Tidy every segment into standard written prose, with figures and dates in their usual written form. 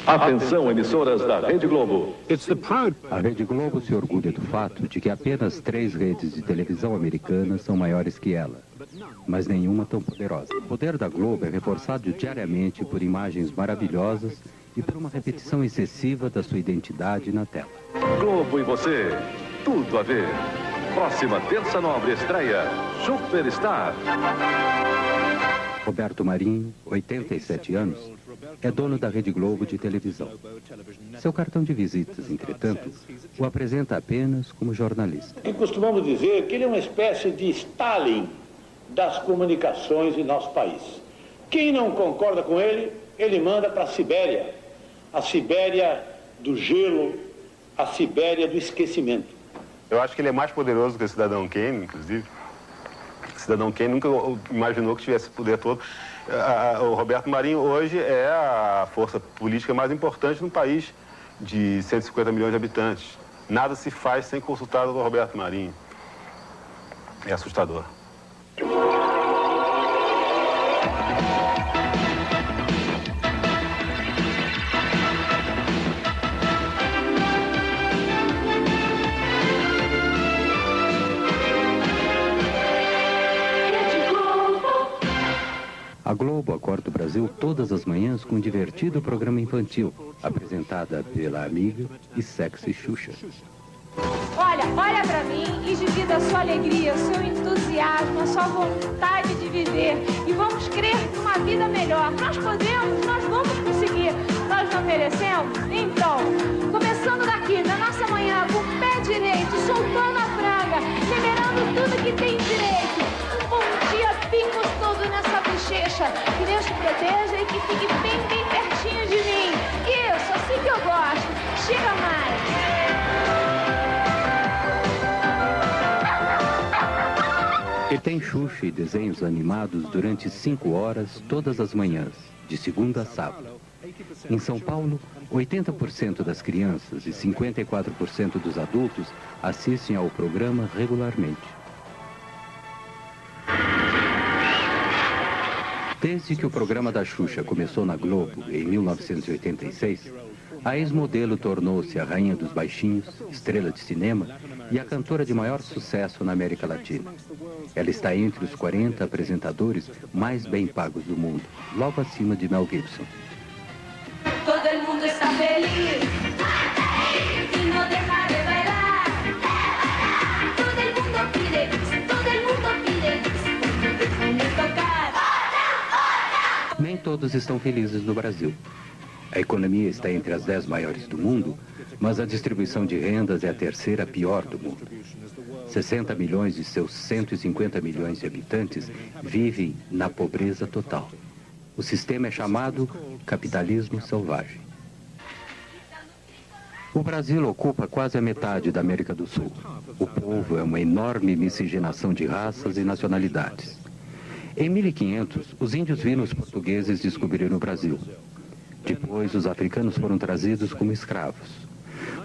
Atenção, emissoras da Rede Globo. A Rede Globo se orgulha do fato de que apenas 3 redes de televisão americanas são maiores que ela, mas nenhuma tão poderosa. O poder da Globo é reforçado diariamente por imagens maravilhosas e por uma repetição excessiva da sua identidade na tela. Globo e você, tudo a ver. Próxima terça nobre estreia, Superstar. Roberto Marinho, 87 anos, é dono da Rede Globo de televisão. Seu cartão de visitas, entretanto, o apresenta apenas como jornalista. E costumamos dizer que ele é uma espécie de Stalin das comunicações em nosso país. Quem não concorda com ele, ele manda para a Sibéria do gelo, a Sibéria do esquecimento. Eu acho que ele é mais poderoso que o Cidadão Kane, inclusive. O Cidadão Kane nunca imaginou que tivesse poder todo. O Roberto Marinho hoje é a força política mais importante no país de 150 milhões de habitantes. Nada se faz sem consultar o Roberto Marinho. É assustador. A Globo acorda o Brasil todas as manhãs com um divertido programa infantil, apresentada pela amiga e sexy Xuxa. Olha pra mim e divida a sua alegria, o seu entusiasmo, a sua vontade de viver. E vamos crer numa vida melhor. Nós podemos, nós vamos conseguir. Nós não merecemos? Então, começando daqui, na nossa manhã, com o pé direito, soltando a franga, liberando tudo que tem direito. Um bom dia bem gostoso nessa bochecha. Que Deus te proteja e que fique bem, bem pertinho de mim. Isso, assim que eu gosto. Chega mais. E tem Xuxa e desenhos animados durante 5 horas todas as manhãs, de segunda a sábado. Em São Paulo, 80% das crianças e 54% dos adultos assistem ao programa regularmente. Desde que o programa da Xuxa começou na Globo, em 1986, a ex-modelo tornou-se a rainha dos baixinhos, estrela de cinema e a cantora de maior sucesso na América Latina. Ela está entre os 40 apresentadores mais bem pagos do mundo, logo acima de Mel Gibson. Todo mundo está feliz e não deixa de bailar. Todo mundo pide, déjame tocar. Nem todos estão felizes no Brasil. A economia está entre as 10 maiores do mundo, mas a distribuição de rendas é a terceira pior do mundo. 60 milhões de seus 150 milhões de habitantes vivem na pobreza total. O sistema é chamado capitalismo selvagem. O Brasil ocupa quase a metade da América do Sul. O povo é uma enorme miscigenação de raças e nacionalidades. Em 1500, os índios viram os portugueses descobrirem o Brasil. Depois, os africanos foram trazidos como escravos.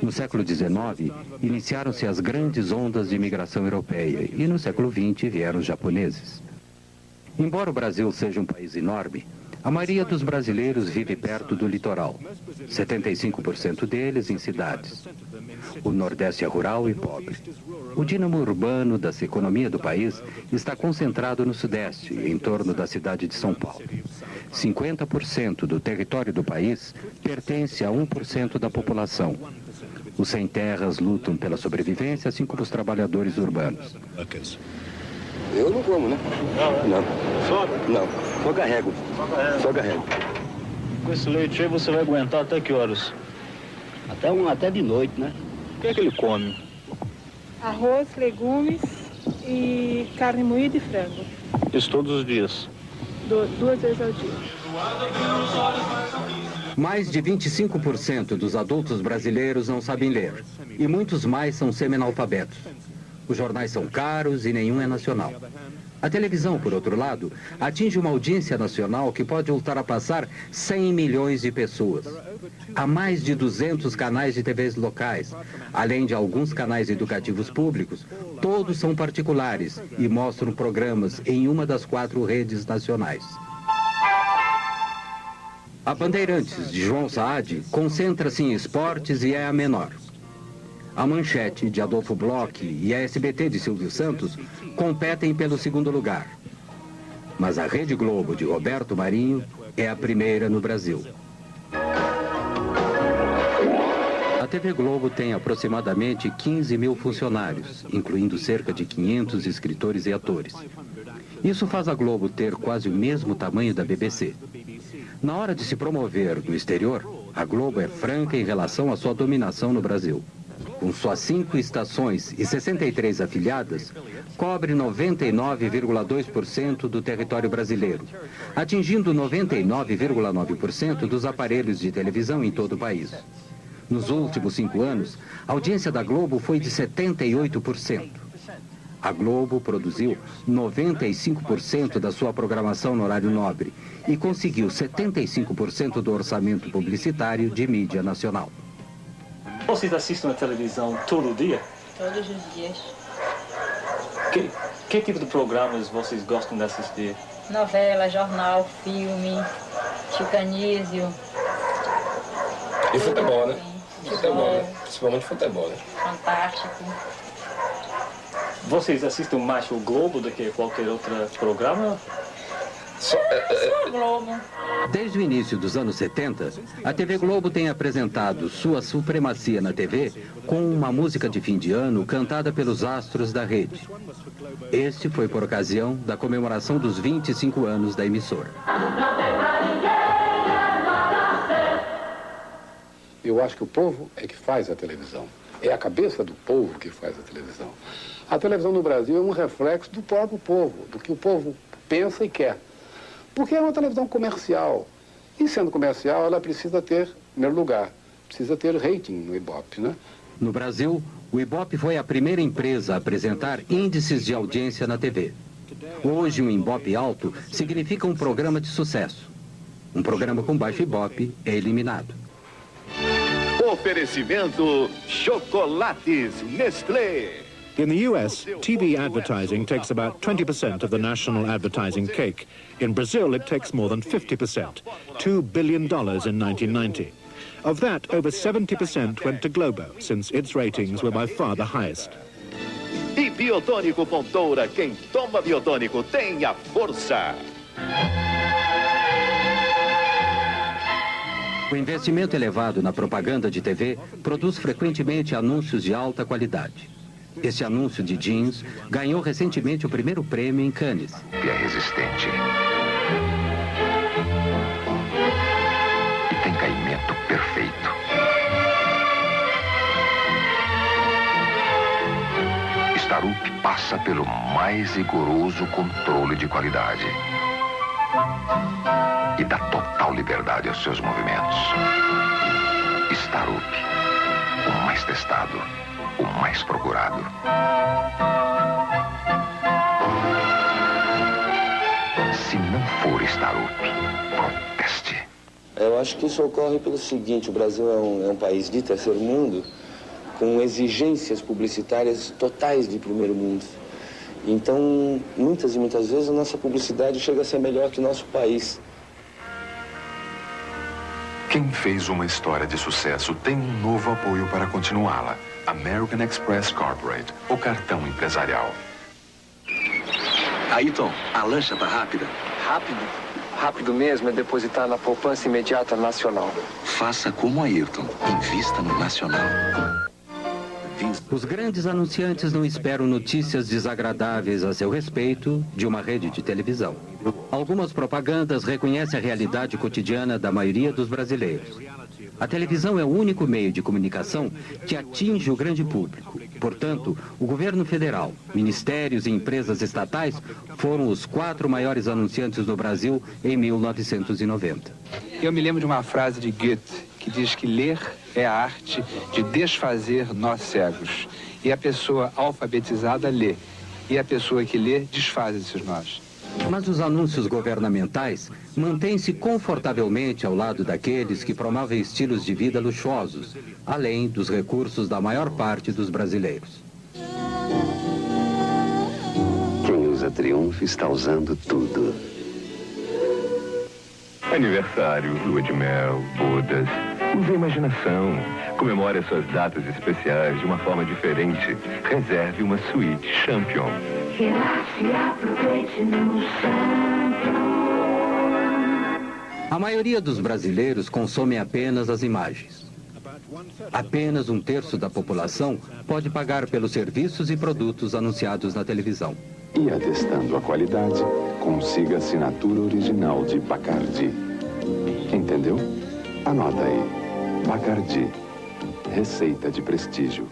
No século XIX, iniciaram-se as grandes ondas de imigração europeia e no século XX vieram os japoneses. Embora o Brasil seja um país enorme, a maioria dos brasileiros vive perto do litoral, 75% deles em cidades. O Nordeste é rural e pobre. O dínamo urbano da economia do país está concentrado no Sudeste, em torno da cidade de São Paulo. 50% do território do país pertence a 1% da população. Os sem-terras lutam pela sobrevivência, assim como os trabalhadores urbanos. Eu não como, né? Não. Só? Não. Só carrego. Só carrego. Com esse leite aí você vai aguentar até que horas? Até de noite, né? O que é que ele come? Arroz, legumes e carne moída e frango. Isso todos os dias? 2 vezes ao dia. Mais de 25% dos adultos brasileiros não sabem ler. E muitos mais são semi-analfabetos. Os jornais são caros e nenhum é nacional. A televisão, por outro lado, atinge uma audiência nacional que pode ultrapassar 100 milhões de pessoas. Há mais de 200 canais de TVs locais, além de alguns canais educativos públicos. Todos são particulares e mostram programas em uma das 4 redes nacionais. A Bandeirantes, de João Saad, concentra-se em esportes e é a menor. A Manchete, de Adolfo Bloch, e a SBT, de Silvio Santos, competem pelo segundo lugar. Mas a Rede Globo, de Roberto Marinho, é a primeira no Brasil. A TV Globo tem aproximadamente 15 mil funcionários, incluindo cerca de 500 escritores e atores. Isso faz a Globo ter quase o mesmo tamanho da BBC. Na hora de se promover no exterior, a Globo é franca em relação à sua dominação no Brasil. Com suas 5 estações e 63 afiliadas, cobre 99,2% do território brasileiro, atingindo 99,9% dos aparelhos de televisão em todo o país. Nos últimos 5 anos, a audiência da Globo foi de 78%. A Globo produziu 95% da sua programação no horário nobre e conseguiu 75% do orçamento publicitário de mídia nacional. Vocês assistem a televisão todo dia? Todos os dias. Que tipo de programas vocês gostam de assistir? Novela, jornal, filme, Chicanísio. E futebol, né? Futebol, né? Principalmente futebol, né? Fantástico. Vocês assistem mais o Globo do que qualquer outro programa? Só o Globo. Desde o início dos anos 70, a TV Globo tem apresentado sua supremacia na TV com uma música de fim de ano cantada pelos astros da rede. Este foi por ocasião da comemoração dos 25 anos da emissora. Eu acho que o povo é que faz a televisão. É a cabeça do povo que faz a televisão. A televisão no Brasil é um reflexo do próprio povo, do que o povo pensa e quer. Porque é uma televisão comercial. E sendo comercial, ela precisa ter, em primeiro lugar, precisa ter rating no Ibope, né? No Brasil, o Ibope foi a primeira empresa a apresentar índices de audiência na TV. Hoje, um Ibope alto significa um programa de sucesso. Um programa com baixo Ibope é eliminado. Oferecimento Chocolates Nestlé. In the US, TV advertising takes about 20% of the national advertising cake. In Brazil, it takes more than 50%, $2 billion in 1990. Of that, over 70% went to Globo, since its ratings were by far the highest. E Biotônico Fontoura, quem toma Biotônico tem a força. O investimento elevado na propaganda de TV produz frequentemente anúncios de alta qualidade. Este anúncio de jeans ganhou recentemente o primeiro prêmio em Cannes. E é resistente. E tem caimento perfeito. Starup passa pelo mais rigoroso controle de qualidade. E dá total liberdade aos seus movimentos. Starup, o mais testado, o mais procurado. Se não for Starup, proteste. Eu acho que isso ocorre pelo seguinte: o Brasil é um país de terceiro mundo com exigências publicitárias totais de primeiro mundo. Então, muitas e muitas vezes a nossa publicidade chega a ser melhor que o nosso país. Quem fez uma história de sucesso tem um novo apoio para continuá-la. American Express Corporate, o cartão empresarial. Ayrton, a lancha tá rápida? Rápido? Rápido mesmo é depositar na poupança imediata nacional. Faça como Ayrton, invista no nacional. Os grandes anunciantes não esperam notícias desagradáveis a seu respeito de uma rede de televisão. Algumas propagandas reconhecem a realidade cotidiana da maioria dos brasileiros. A televisão é o único meio de comunicação que atinge o grande público. Portanto, o governo federal, ministérios e empresas estatais foram os 4 maiores anunciantes no Brasil em 1990. Eu me lembro de uma frase de Goethe que diz que ler é a arte de desfazer nós cegos. E a pessoa alfabetizada lê. E a pessoa que lê desfaz esses nós. Mas os anúncios governamentais mantêm-se confortavelmente ao lado daqueles que promovem estilos de vida luxuosos, além dos recursos da maior parte dos brasileiros. Quem usa Triunfo está usando tudo. Aniversário, lua de mel, bodas. Use a imaginação. Comemore as suas datas especiais de uma forma diferente. Reserve uma suíte Champion. Relaxe e aproveite no Champion. A maioria dos brasileiros consome apenas as imagens. Apenas 1/3 da população pode pagar pelos serviços e produtos anunciados na televisão. E atestando a qualidade, consiga a assinatura original de Bacardi. Entendeu? Anota aí. Bacardi. Receita de prestígio.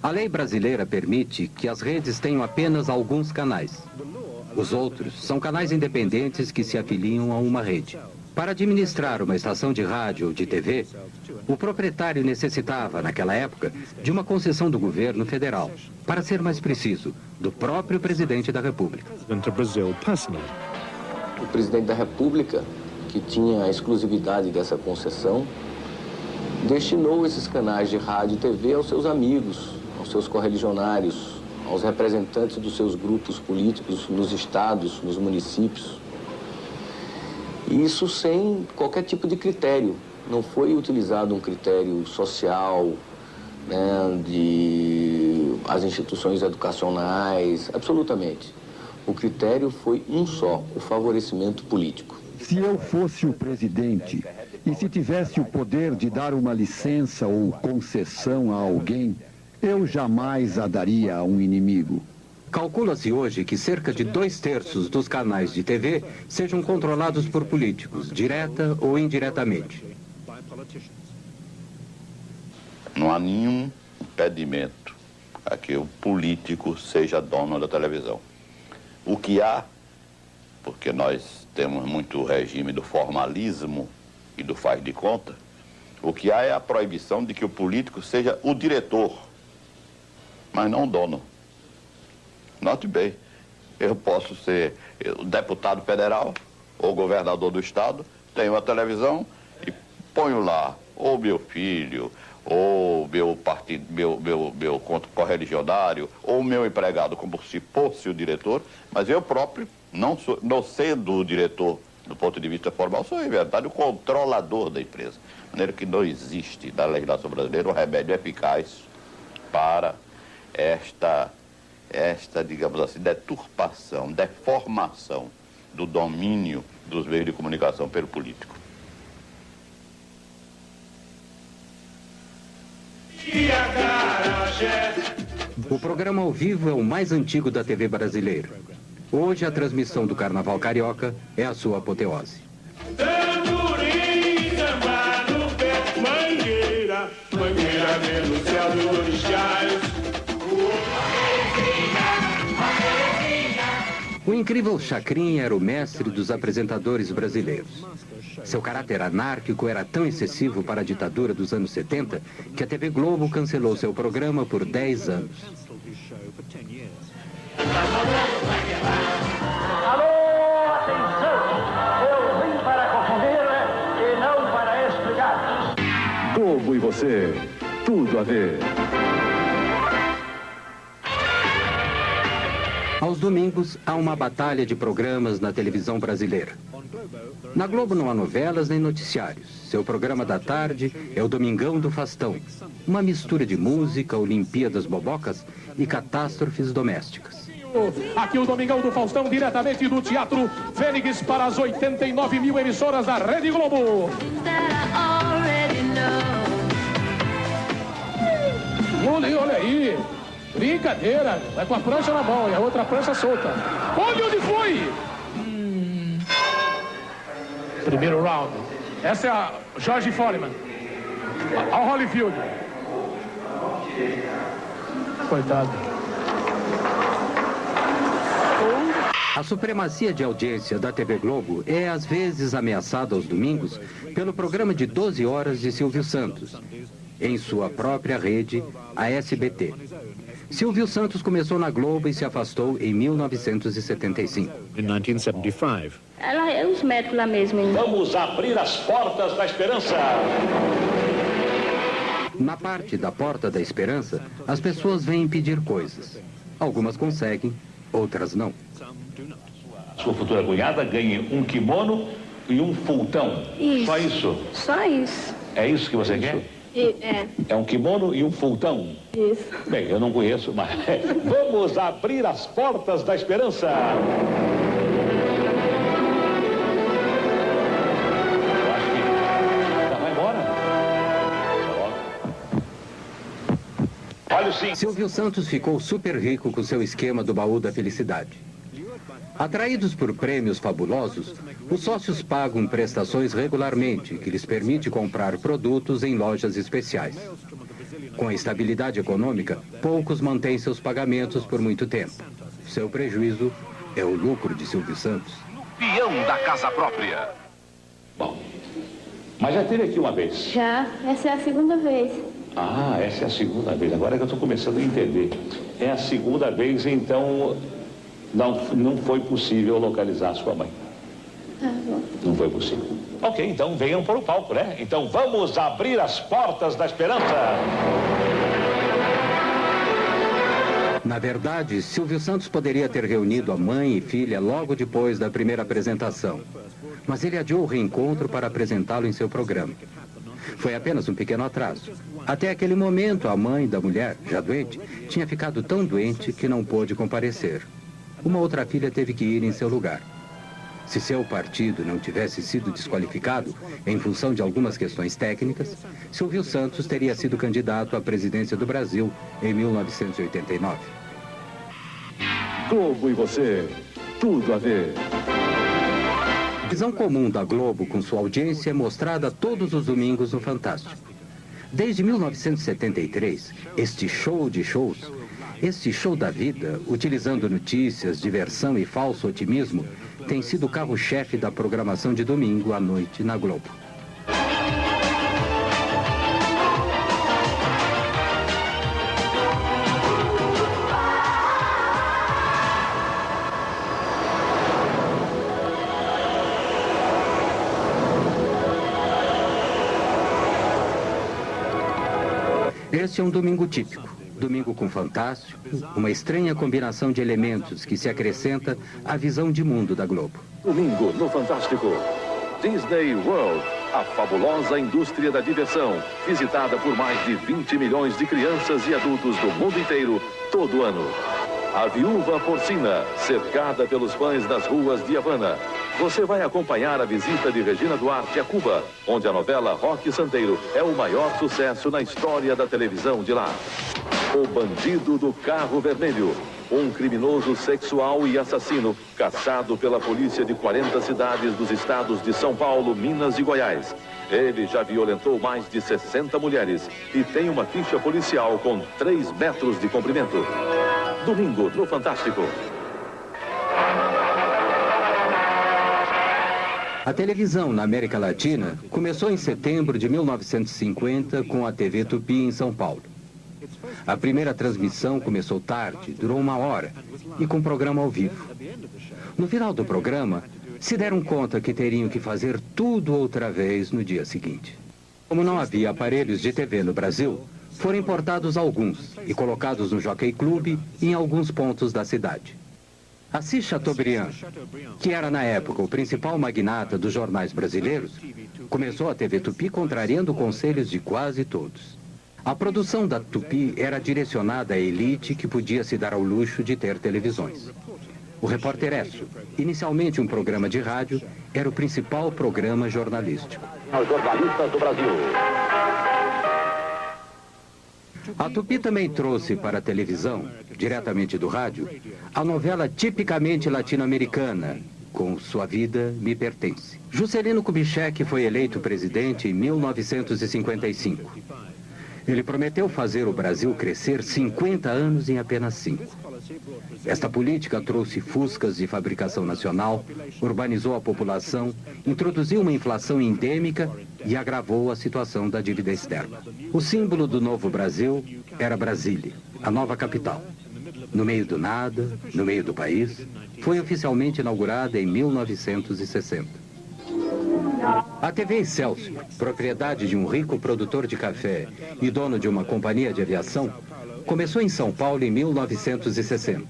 A lei brasileira permite que as redes tenham apenas alguns canais. Os outros são canais independentes que se afiliam a uma rede. Para administrar uma estação de rádio ou de TV, o proprietário necessitava, naquela época, de uma concessão do governo federal. Para ser mais preciso, do próprio presidente da República. O presidente da República, que tinha a exclusividade dessa concessão, destinou esses canais de rádio e TV aos seus amigos, aos seus correligionários, aos representantes dos seus grupos políticos nos estados, nos municípios. Isso sem qualquer tipo de critério. Não foi utilizado um critério social, né, de as instituições educacionais, absolutamente. O critério foi um só, o favorecimento político. Se eu fosse o presidente e se tivesse o poder de dar uma licença ou concessão a alguém, eu jamais a daria a um inimigo. Calcula-se hoje que cerca de 2/3 dos canais de TV sejam controlados por políticos, direta ou indiretamente. Não há nenhum impedimento a que o político seja dono da televisão. O que há, porque nós temos muito o regime do formalismo e do faz de conta, o que há é a proibição de que o político seja o diretor, mas não o dono. Note bem, eu posso ser deputado federal ou governador do estado, tenho uma televisão e ponho lá ou meu filho, ou meu partido, meu correligionário, ou meu empregado, como se fosse o diretor, mas eu próprio, não sendo o diretor do ponto de vista formal, sou, em verdade, o controlador da empresa. De maneira que não existe na legislação brasileira um remédio eficaz para esta, digamos assim, deturpação, deformação do domínio dos meios de comunicação pelo político. O programa ao vivo é o mais antigo da TV brasileira. Hoje, a transmissão do Carnaval Carioca é a sua apoteose. O incrível Chacrinha era o mestre dos apresentadores brasileiros. Seu caráter anárquico era tão excessivo para a ditadura dos anos 70 que a TV Globo cancelou seu programa por 10 anos. Alô, atenção! Eu vim para confundir e não para explicar. Globo e você, tudo a ver. Aos domingos, há uma batalha de programas na televisão brasileira. Na Globo não há novelas nem noticiários. Seu programa da tarde é o Domingão do Faustão. Uma mistura de música, Olimpíadas Bobocas e catástrofes domésticas. Aqui o Domingão do Faustão, diretamente do Teatro Fênix para as 89 mil emissoras da Rede Globo. Olha aí. Brincadeira, vai com a prancha na mão e a outra prancha solta. Olha onde foi! Primeiro round. Essa é a George Foreman. Ao Holyfield. Coitado. A supremacia de audiência da TV Globo é às vezes ameaçada aos domingos pelo programa de 12 horas de Silvio Santos, em sua própria rede, a SBT. Silvio Santos começou na Globo e se afastou em 1975. In 1975. Ela é os médicos lá mesmo. Hein? Vamos abrir as portas da esperança. Na parte da Porta da Esperança, as pessoas vêm pedir coisas. Algumas conseguem, outras não. Sua futura cunhada ganhe um kimono e um fultão. Isso. Só isso? Só isso. É isso que você quer? É um kimono e um fultão? Isso. Bem, eu não conheço, mas vamos abrir as portas da esperança. Eu acho que já vai embora. Olha sim. Silvio Santos ficou super rico com seu esquema do baú da felicidade. Atraídos por prêmios fabulosos, os sócios pagam prestações regularmente, que lhes permite comprar produtos em lojas especiais. Com a estabilidade econômica, poucos mantêm seus pagamentos por muito tempo. Seu prejuízo é o lucro de Silvio Santos. Peão da casa própria. Bom, mas já teve aqui uma vez. Já, essa é a segunda vez. Ah, essa é a segunda vez. Agora que eu estou começando a entender. É a segunda vez, então não foi possível localizar sua mãe. Tá bom. Não foi possível. Ok, então venham para o palco, né? Então vamos abrir as portas da esperança. Na verdade, Silvio Santos poderia ter reunido a mãe e filha logo depois da primeira apresentação. Mas ele adiou o reencontro para apresentá-lo em seu programa. Foi apenas um pequeno atraso. Até aquele momento, a mãe da mulher, já doente, tinha ficado tão doente que não pôde comparecer. Uma outra filha teve que ir em seu lugar. Se seu partido não tivesse sido desqualificado em função de algumas questões técnicas, Silvio Santos teria sido candidato à presidência do Brasil em 1989. Globo e você, tudo a ver. A visão comum da Globo com sua audiência é mostrada todos os domingos no Fantástico. Desde 1973, este show de shows, este show da vida, utilizando notícias, diversão e falso otimismo, tem sido o carro-chefe da programação de domingo à noite na Globo. Este é um domingo típico. Domingo com Fantástico, uma estranha combinação de elementos que se acrescenta à visão de mundo da Globo. Domingo no Fantástico. Disney World, a fabulosa indústria da diversão, visitada por mais de 20 milhões de crianças e adultos do mundo inteiro, todo ano. A Viúva Porcina, cercada pelos fãs nas ruas de Havana. Você vai acompanhar a visita de Regina Duarte a Cuba, onde a novela Roque Santeiro é o maior sucesso na história da televisão de lá. O Bandido do Carro Vermelho, um criminoso sexual e assassino caçado pela polícia de 40 cidades dos estados de São Paulo, Minas e Goiás. Ele já violentou mais de 60 mulheres e tem uma ficha policial com 3 metros de comprimento. Domingo no Fantástico. A televisão na América Latina começou em setembro de 1950 com a TV Tupi em São Paulo. A primeira transmissão começou tarde, durou 1 hora, e com programa ao vivo. No final do programa, se deram conta que teriam que fazer tudo outra vez no dia seguinte. Como não havia aparelhos de TV no Brasil, foram importados alguns e colocados no Jockey Club em alguns pontos da cidade. Assis Chateaubriand, que era na época o principal magnata dos jornais brasileiros, começou a TV Tupi contrariando conselhos de quase todos. A produção da Tupi era direcionada à elite que podia se dar ao luxo de ter televisões. O Repórter Esso, inicialmente um programa de rádio, era o principal programa jornalístico. Os jornalistas do Brasil. A Tupi também trouxe para a televisão, diretamente do rádio, a novela tipicamente latino-americana, Com Sua Vida Me Pertence. Juscelino Kubitschek foi eleito presidente em 1955. Ele prometeu fazer o Brasil crescer 50 anos em apenas 5. Esta política trouxe fuscas de fabricação nacional, urbanizou a população, introduziu uma inflação endêmica e agravou a situação da dívida externa. O símbolo do novo Brasil era Brasília, a nova capital. No meio do nada, no meio do país, foi oficialmente inaugurada em 1960. A TV Excelsior, propriedade de um rico produtor de café e dono de uma companhia de aviação, começou em São Paulo em 1960.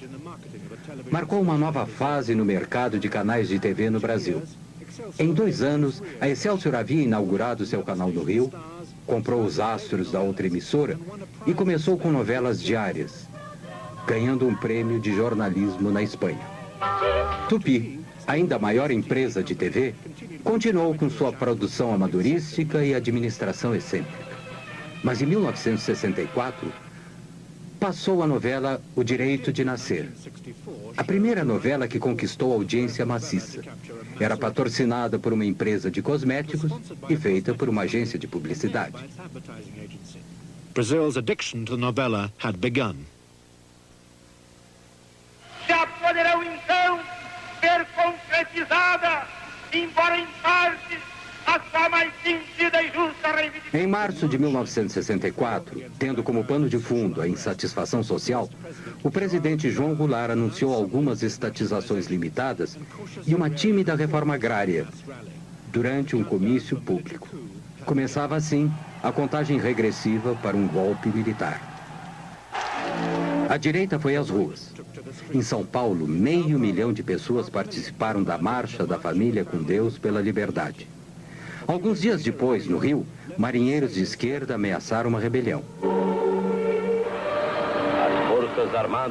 marcou uma nova fase no mercado de canais de TV no Brasil. Em 2 anos, a Excelsior havia inaugurado seu canal no Rio, comprou os astros da outra emissora e começou com novelas diárias, ganhando um prêmio de jornalismo na Espanha. Tupi, ainda a maior empresa de TV, continuou com sua produção amadorística e administração excêntrica. Mas em 1964, passou a novela O Direito de Nascer. A primeira novela que conquistou audiência maciça. Era patrocinada por uma empresa de cosméticos e feita por uma agência de publicidade. Brazil's addiction to the novela had begun. Já poderão então ser concretizada, embora em parte, a sua mais sentida e justa reivindicação. Em março de 1964, tendo como pano de fundo a insatisfação social, o presidente João Goulart anunciou algumas estatizações limitadas e uma tímida reforma agrária durante um comício público. Começava assim a contagem regressiva para um golpe militar. A direita foi às ruas. Em São Paulo, 500 mil de pessoas participaram da Marcha da Família com Deus pela Liberdade. Alguns dias depois, no Rio, marinheiros de esquerda ameaçaram uma rebelião.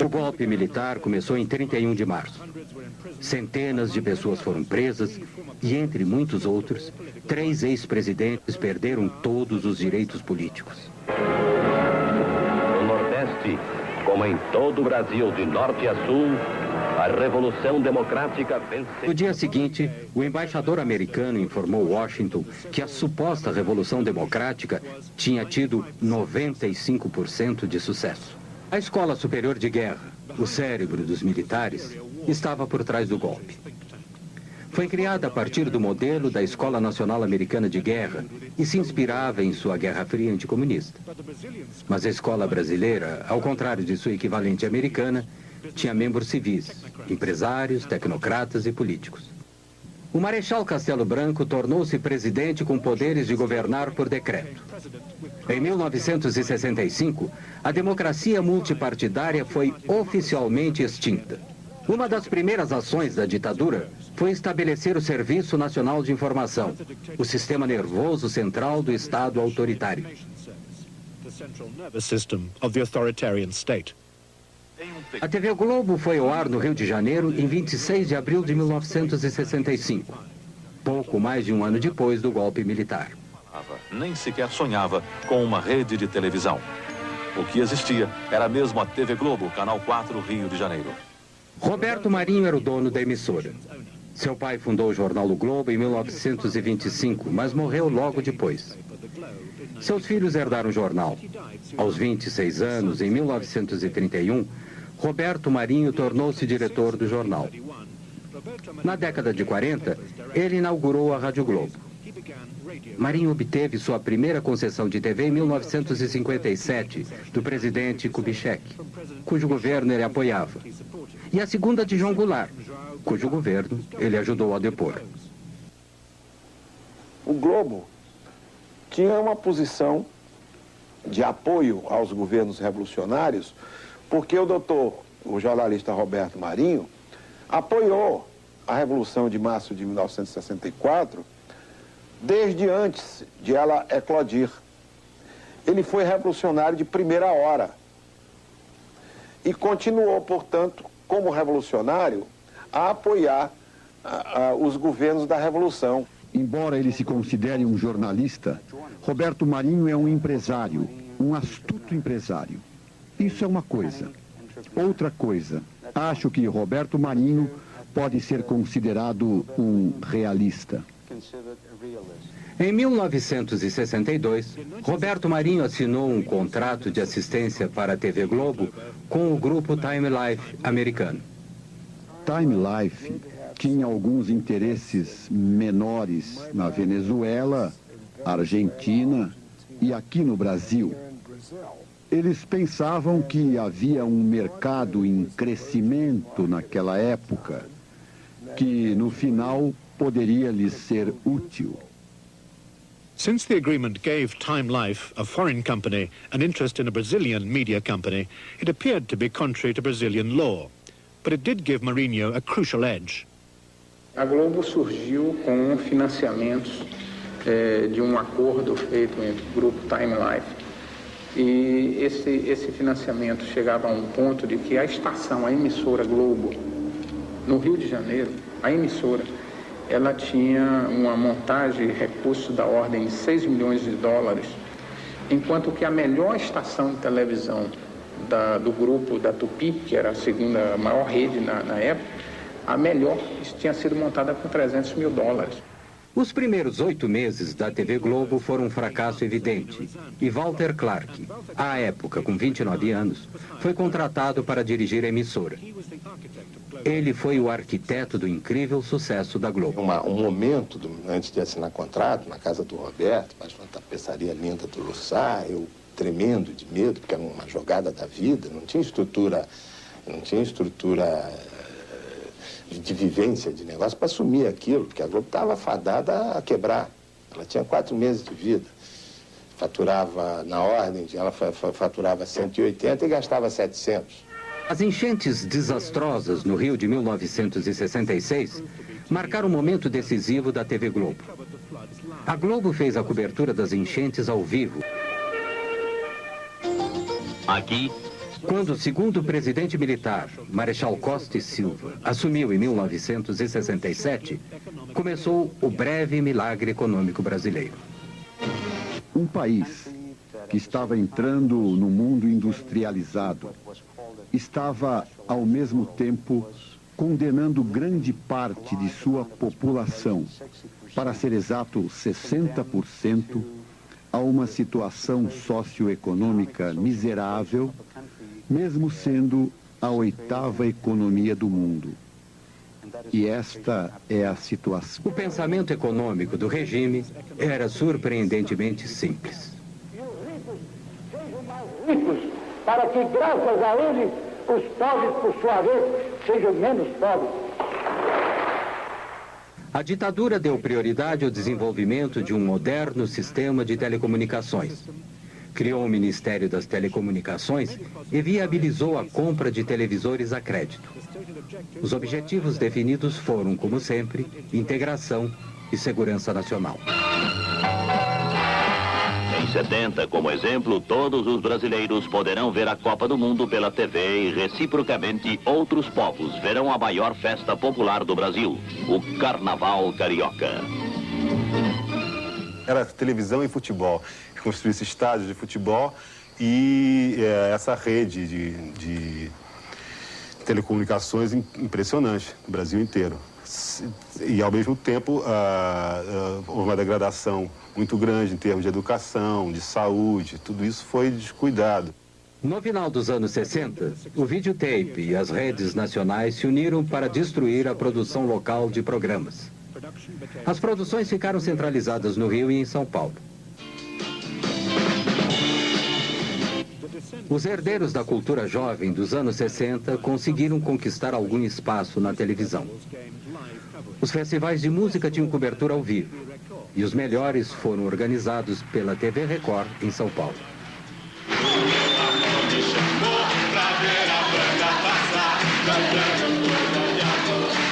O golpe militar começou em 31 de março. Centenas de pessoas foram presas e, entre muitos outros, 3 ex-presidentes perderam todos os direitos políticos. No Nordeste, como em todo o Brasil, de norte a sul, a Revolução Democrática venceu. No dia seguinte, o embaixador americano informou Washington que a suposta Revolução Democrática tinha tido 95% de sucesso. A Escola Superior de Guerra, o cérebro dos militares, estava por trás do golpe. Foi criada a partir do modelo da Escola Nacional Americana de Guerra e se inspirava em sua Guerra Fria anticomunista. Mas a escola brasileira, ao contrário de sua equivalente americana, tinha membros civis, empresários, tecnocratas e políticos. O Marechal Castelo Branco tornou-se presidente com poderes de governar por decreto. Em 1965, a democracia multipartidária foi oficialmente extinta. Uma das primeiras ações da ditadura foi estabelecer o Serviço Nacional de Informação, o sistema nervoso central do Estado autoritário. A TV Globo foi ao ar no Rio de Janeiro em 26 de abril de 1965, pouco mais de um ano depois do golpe militar. Nem sequer sonhava com uma rede de televisão. O que existia era mesmo a TV Globo, Canal 4, Rio de Janeiro. Roberto Marinho era o dono da emissora. Seu pai fundou o jornal O Globo em 1925, mas morreu logo depois. Seus filhos herdaram o jornal. Aos 26 anos, em 1931, Roberto Marinho tornou-se diretor do jornal. Na década de 40, ele inaugurou a Rádio Globo. Marinho obteve sua primeira concessão de TV em 1957, do presidente Kubitschek, cujo governo ele apoiava, e a segunda de João Goulart, cujo governo ele ajudou a depor. O Globo tinha uma posição de apoio aos governos revolucionários, porque o jornalista Roberto Marinho, apoiou a Revolução de Março de 1964, desde antes de ela eclodir. Ele foi revolucionário de primeira hora e continuou, portanto, como revolucionário, a apoiar os governos da Revolução. Embora ele se considere um jornalista, Roberto Marinho é um empresário, um astuto empresário. Isso é uma coisa. Outra coisa, acho que Roberto Marinho pode ser considerado um realista. Em 1962, Roberto Marinho assinou um contrato de assistência para a TV Globo com o grupo Time Life americano. Time Life tinha alguns interesses menores na Venezuela, Argentina e aqui no Brasil. Eles pensavam que havia um mercado em crescimento naquela época, que no final poderia lhes ser útil. Since the agreement gave Time Life, a foreign company, an interest in a Brazilian media company, it appeared to be contrary to Brazilian law. but it did give Marinho a crucial edge. A Globo surgiu com financiamentos de um acordo feito entre o grupo Time Life. E esse financiamento chegava a um ponto de que a estação, a emissora Globo, no Rio de Janeiro, a emissora, ela tinha uma montagem e recursos da ordem de 6 milhões de dólares, enquanto que a melhor estação de televisão do grupo da Tupi, que era a segunda maior rede na época, a melhor tinha sido montada com 300 mil dólares. Os primeiros 8 meses da TV Globo foram um fracasso evidente. E Walter Clark, à época com 29 anos, foi contratado para dirigir a emissora. Ele foi o arquiteto do incrível sucesso da Globo. Um momento, antes de assinar contrato, na casa do Roberto, mas uma tapeçaria linda do Lussá, eu tremendo de medo, porque era uma jogada da vida, não tinha estrutura de vivência de negócio para assumir aquilo, porque a Globo estava fadada a quebrar. Ela tinha 4 meses de vida. Faturava, na ordem, ela faturava 180 e gastava 700. As enchentes desastrosas no Rio de 1966 marcaram um momento decisivo da TV Globo. A Globo fez a cobertura das enchentes ao vivo. Aqui, quando o segundo presidente militar, Marechal Costa e Silva, assumiu em 1967, começou o breve milagre econômico brasileiro. Um país que estava entrando no mundo industrializado estava, ao mesmo tempo, condenando grande parte de sua população, para ser exato 60%, a uma situação socioeconômica miserável, mesmo sendo a 8ª economia do mundo. E esta é a situação. O pensamento econômico do regime era surpreendentemente simples. Ricos, para que, graças a ele, os pobres, por sua vez, sejam menos pobres. A ditadura deu prioridade ao desenvolvimento de um moderno sistema de telecomunicações. Criou o Ministério das Telecomunicações e viabilizou a compra de televisores a crédito. Os objetivos definidos foram, como sempre, integração e segurança nacional. Em 70, como exemplo, todos os brasileiros poderão ver a Copa do Mundo pela TV e, reciprocamente, outros povos verão a maior festa popular do Brasil, o Carnaval Carioca. Era televisão e futebol. Construísse estádios de futebol e essa rede de telecomunicações impressionante no Brasil inteiro. E, ao mesmo tempo, houve uma degradação muito grande em termos de educação, de saúde, tudo isso foi descuidado. No final dos anos 60, o videotape e as redes nacionais se uniram para destruir a produção local de programas. As produções ficaram centralizadas no Rio e em São Paulo. Os herdeiros da cultura jovem dos anos 60 conseguiram conquistar algum espaço na televisão. Os festivais de música tinham cobertura ao vivo, e os melhores foram organizados pela TV Record em São Paulo.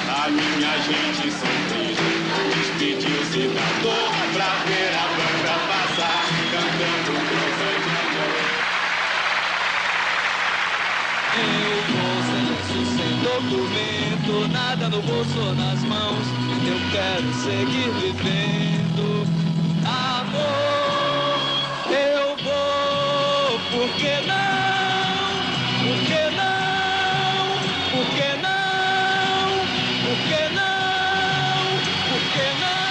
A minha gente sorriu, despediu-se da dor pra ver a banda passar, cantando Eu vou sem documento, nada no bolso ou nas mãos. Eu quero seguir vivendo. Amor, eu vou, por que não? Por que não? Por que não? Por que não? Por que não?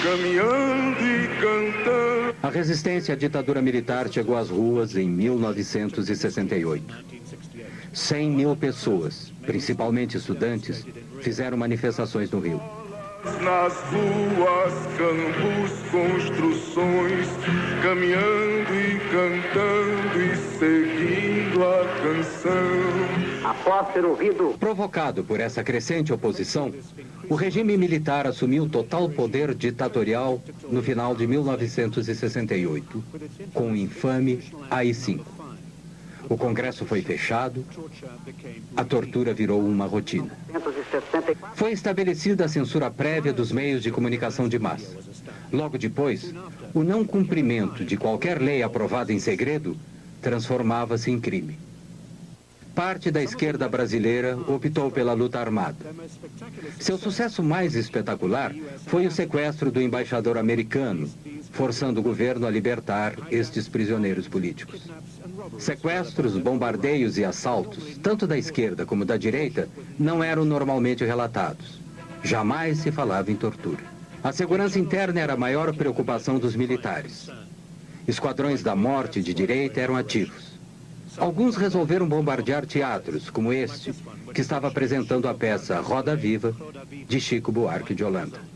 Caminhando e cantando. A resistência à ditadura militar chegou às ruas em 1968. 100 mil pessoas, principalmente estudantes, fizeram manifestações no Rio. Nas ruas, campos, construções, caminhando e cantando e seguindo a canção. Após ter ouvido... Provocado por essa crescente oposição, o regime militar assumiu total poder ditatorial no final de 1968, com o infame AI-5. O Congresso foi fechado, a tortura virou uma rotina. Foi estabelecida a censura prévia dos meios de comunicação de massa. Logo depois, o não cumprimento de qualquer lei aprovada em segredo transformava-se em crime. Parte da esquerda brasileira optou pela luta armada. Seu sucesso mais espetacular foi o sequestro do embaixador americano, forçando o governo a libertar estes prisioneiros políticos. Sequestros, bombardeios e assaltos, tanto da esquerda como da direita, não eram normalmente relatados. Jamais se falava em tortura. A segurança interna era a maior preocupação dos militares. Esquadrões da morte de direita eram ativos. Alguns resolveram bombardear teatros, como este, que estava apresentando a peça Roda Viva, de Chico Buarque de Holanda.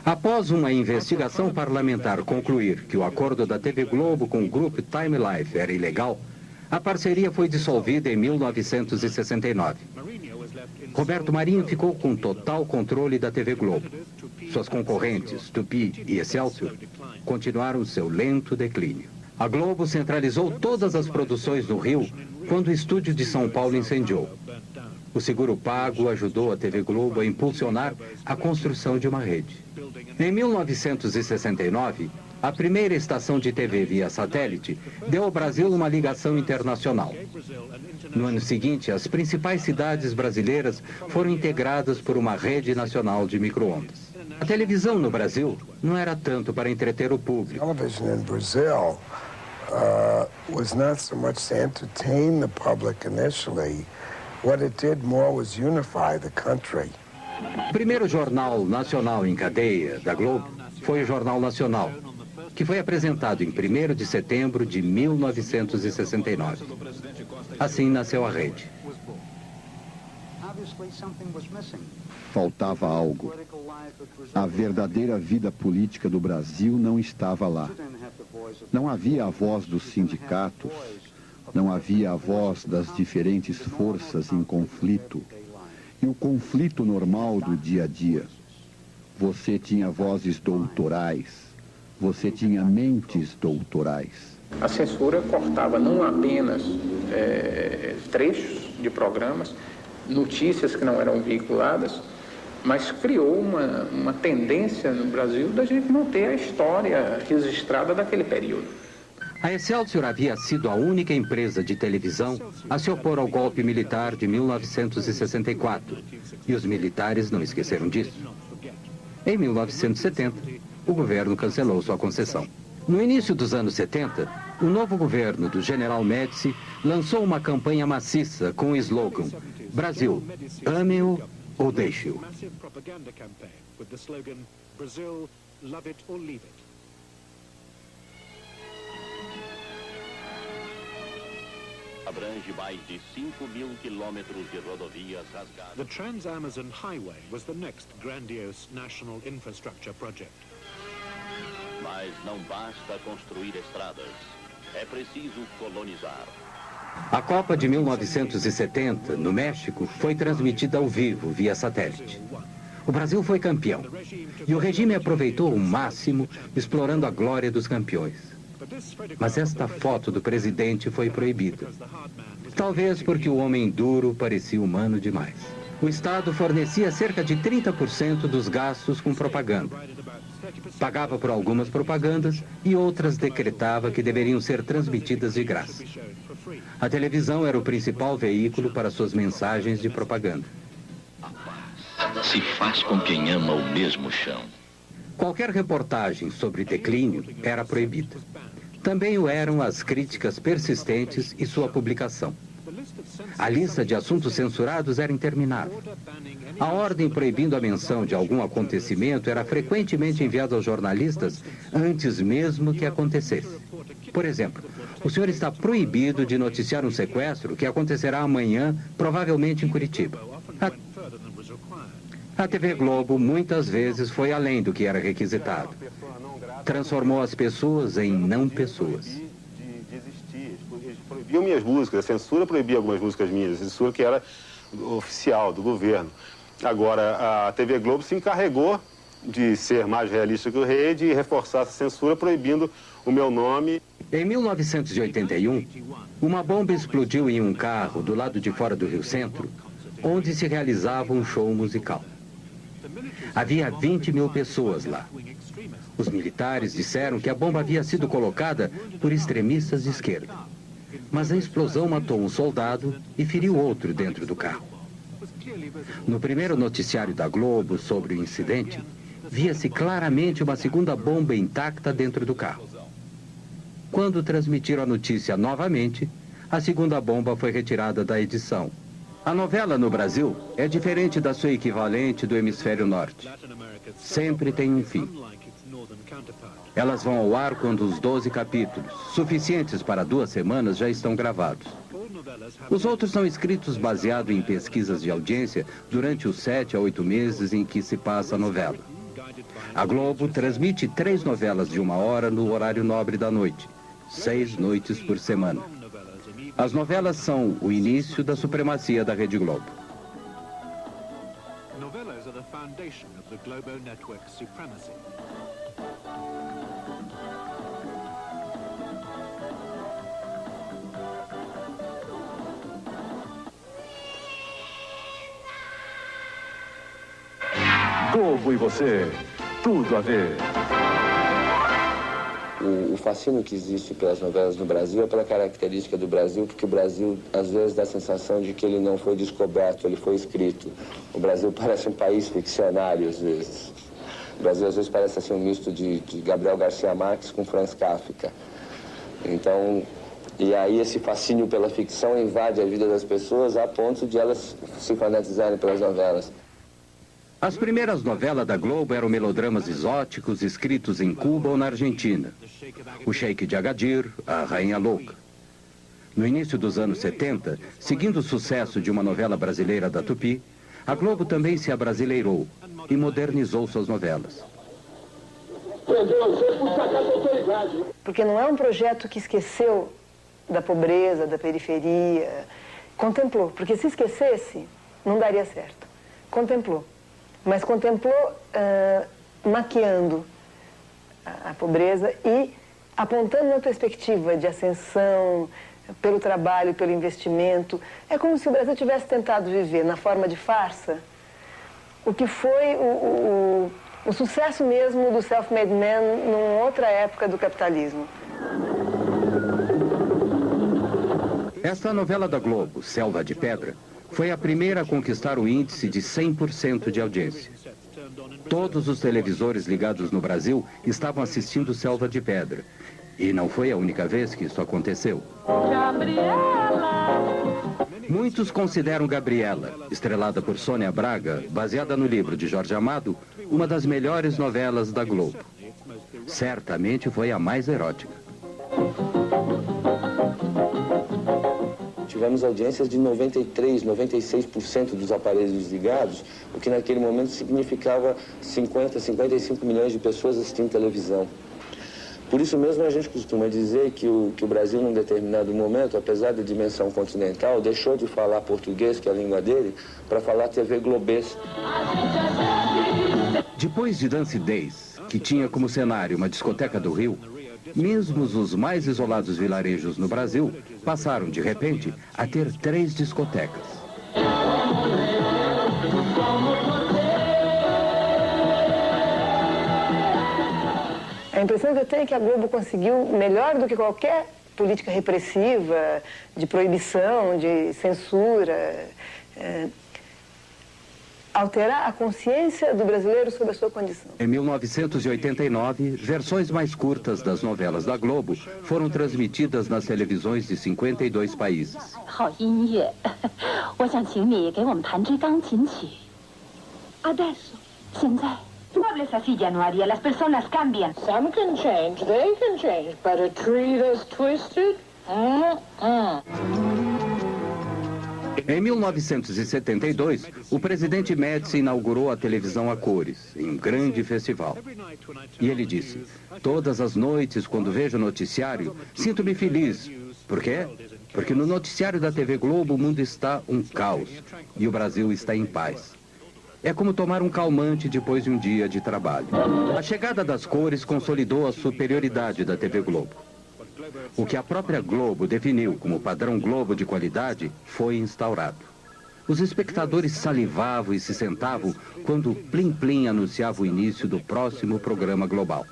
Após uma investigação parlamentar concluir que o acordo da TV Globo com o grupo Time Life era ilegal, a parceria foi dissolvida em 1969. Roberto Marinho ficou com total controle da TV Globo. Suas concorrentes, Tupi e Excelsior, continuaram seu lento declínio. A Globo centralizou todas as produções no Rio quando o estúdio de São Paulo incendiou. O seguro pago ajudou a TV Globo a impulsionar a construção de uma rede. Em 1969, a primeira estação de TV via satélite deu ao Brasil uma ligação internacional. No ano seguinte, as principais cidades brasileiras foram integradas por uma rede nacional de micro-ondas. A televisão no Brasil não era tanto para entreter o público. Television in Brazil was not so much to entertain the public initially. What it did more was unify the country. O primeiro jornal nacional em cadeia da Globo foi o Jornal Nacional, que foi apresentado em 1º de setembro de 1969. Assim nasceu a rede. Faltava algo. A verdadeira vida política do Brasil não estava lá. Não havia a voz dos sindicatos, não havia a voz das diferentes forças em conflito. E o conflito normal do dia a dia. Você tinha vozes doutorais, você tinha mentes doutorais. A censura cortava não apenas trechos de programas, notícias que não eram veiculadas, mas criou uma tendência no Brasil da gente não ter a história registrada daquele período. A Excelsior havia sido a única empresa de televisão a se opor ao golpe militar de 1964, e os militares não esqueceram disso. Em 1970, o governo cancelou sua concessão. No início dos anos 70, o novo governo do General Médici lançou uma campanha maciça com o slogan Brasil, ame-o ou deixe-o. Abrange mais de 5.000 quilômetros de rodovias rasgadas. The Trans-Amazon Highway was the next grandiose national infrastructure project. Mas não basta construir estradas, é preciso colonizar. A Copa de 1970, no México, foi transmitida ao vivo via satélite. O Brasil foi campeão. E o regime aproveitou o máximo, explorando a glória dos campeões. Mas esta foto do presidente foi proibida. Talvez porque o homem duro parecia humano demais. O Estado fornecia cerca de 30% dos gastos com propaganda. Pagava por algumas propagandas e outras decretava que deveriam ser transmitidas de graça. A televisão era o principal veículo para suas mensagens de propaganda. Se faz com quem ama o mesmo chão. Qualquer reportagem sobre declínio era proibida. Também o eram as críticas persistentes e sua publicação. A lista de assuntos censurados era interminável. A ordem proibindo a menção de algum acontecimento era frequentemente enviada aos jornalistas antes mesmo que acontecesse. Por exemplo, o senhor está proibido de noticiar um sequestro que acontecerá amanhã, provavelmente em Curitiba. A TV Globo muitas vezes foi além do que era requisitado. Transformou as pessoas em não pessoas. Proibiam minhas músicas, a censura proibia algumas músicas minhas, a censura que era oficial do governo. Agora, a TV Globo se encarregou de ser mais realista que o rei, de reforçar essa censura proibindo o meu nome. Em 1981, uma bomba explodiu em um carro do lado de fora do Rio Centro, onde se realizava um show musical. Havia 20 mil pessoas lá. Os militares disseram que a bomba havia sido colocada por extremistas de esquerda. Mas a explosão matou um soldado e feriu outro dentro do carro. No primeiro noticiário da Globo sobre o incidente, via-se claramente uma segunda bomba intacta dentro do carro. Quando transmitiram a notícia novamente, a segunda bomba foi retirada da edição. A novela no Brasil é diferente da sua equivalente do hemisfério norte. Sempre tem um fim. Elas vão ao ar quando os 12 capítulos, suficientes para 2 semanas, já estão gravados. Os outros são escritos baseado em pesquisas de audiência durante os 7 a 8 meses em que se passa a novela. A Globo transmite 3 novelas de 1 hora no horário nobre da noite, 6 noites por semana. As novelas são o início da supremacia da Rede Globo. Novelas are the foundation of the Globo network's supremacy. Globo e você, tudo a ver. O fascínio que existe pelas novelas no Brasil é pela característica do Brasil, porque o Brasil, às vezes, dá a sensação de que ele não foi descoberto, ele foi escrito. O Brasil parece um país ficcionário, às vezes. O Brasil, às vezes, parece assim, um misto de Gabriel Garcia Marques com Franz Kafka. Então, e aí esse fascínio pela ficção invade a vida das pessoas a ponto de elas se fanatizarem pelas novelas. As primeiras novelas da Globo eram melodramas exóticos escritos em Cuba ou na Argentina. O Sheik de Agadir, a Rainha Louca. No início dos anos 70, seguindo o sucesso de uma novela brasileira da Tupi, a Globo também se abrasileirou e modernizou suas novelas. Porque não é um projeto que esqueceu da pobreza, da periferia. Contemplou, porque se esquecesse, não daria certo. Contemplou. Mas contemplou maquiando a pobreza e apontando uma perspectiva de ascensão pelo trabalho, pelo investimento. É como se o Brasil tivesse tentado viver na forma de farsa o que foi o sucesso mesmo do self-made man numa outra época do capitalismo. Esta novela da Globo, Selva de Pedra, foi a primeira a conquistar o índice de 100% de audiência. Todos os televisores ligados no Brasil estavam assistindo Selva de Pedra. E não foi a única vez que isso aconteceu. Muitos consideram Gabriela, estrelada por Sônia Braga, baseada no livro de Jorge Amado, uma das melhores novelas da Globo. Certamente foi a mais erótica. Tivemos audiências de 93%, 96% dos aparelhos desligados, o que naquele momento significava 50, 55 milhões de pessoas assistindo televisão. Por isso mesmo a gente costuma dizer que o Brasil, num determinado momento, apesar da dimensão continental, deixou de falar português, que é a língua dele, para falar TV globês. Depois de Dance Days, que tinha como cenário uma discoteca do Rio, mesmo os mais isolados vilarejos no Brasil passaram, de repente, a ter 3 discotecas. A impressão que eu tenho é que a Globo conseguiu, melhor do que qualquer política repressiva, de proibição, de censura, alterar a consciência do brasileiro sobre a sua condição. Em 1989, versões mais curtas das novelas da Globo foram transmitidas nas televisões de 52 países. Mueble esa silla, no haría. Las personas cambian. Some can change, they can change, but a tree that's twisted? Em 1972, o presidente Médici inaugurou a televisão a cores, em um grande festival. E ele disse: todas as noites, quando vejo o noticiário, sinto-me feliz. Por quê? Porque no noticiário da TV Globo o mundo está um caos e o Brasil está em paz. É como tomar um calmante depois de um dia de trabalho. A chegada das cores consolidou a superioridade da TV Globo. O que a própria Globo definiu como padrão Globo de qualidade foi instaurado. Os espectadores salivavam e se sentavam quando o Plim Plim anunciava o início do próximo programa global.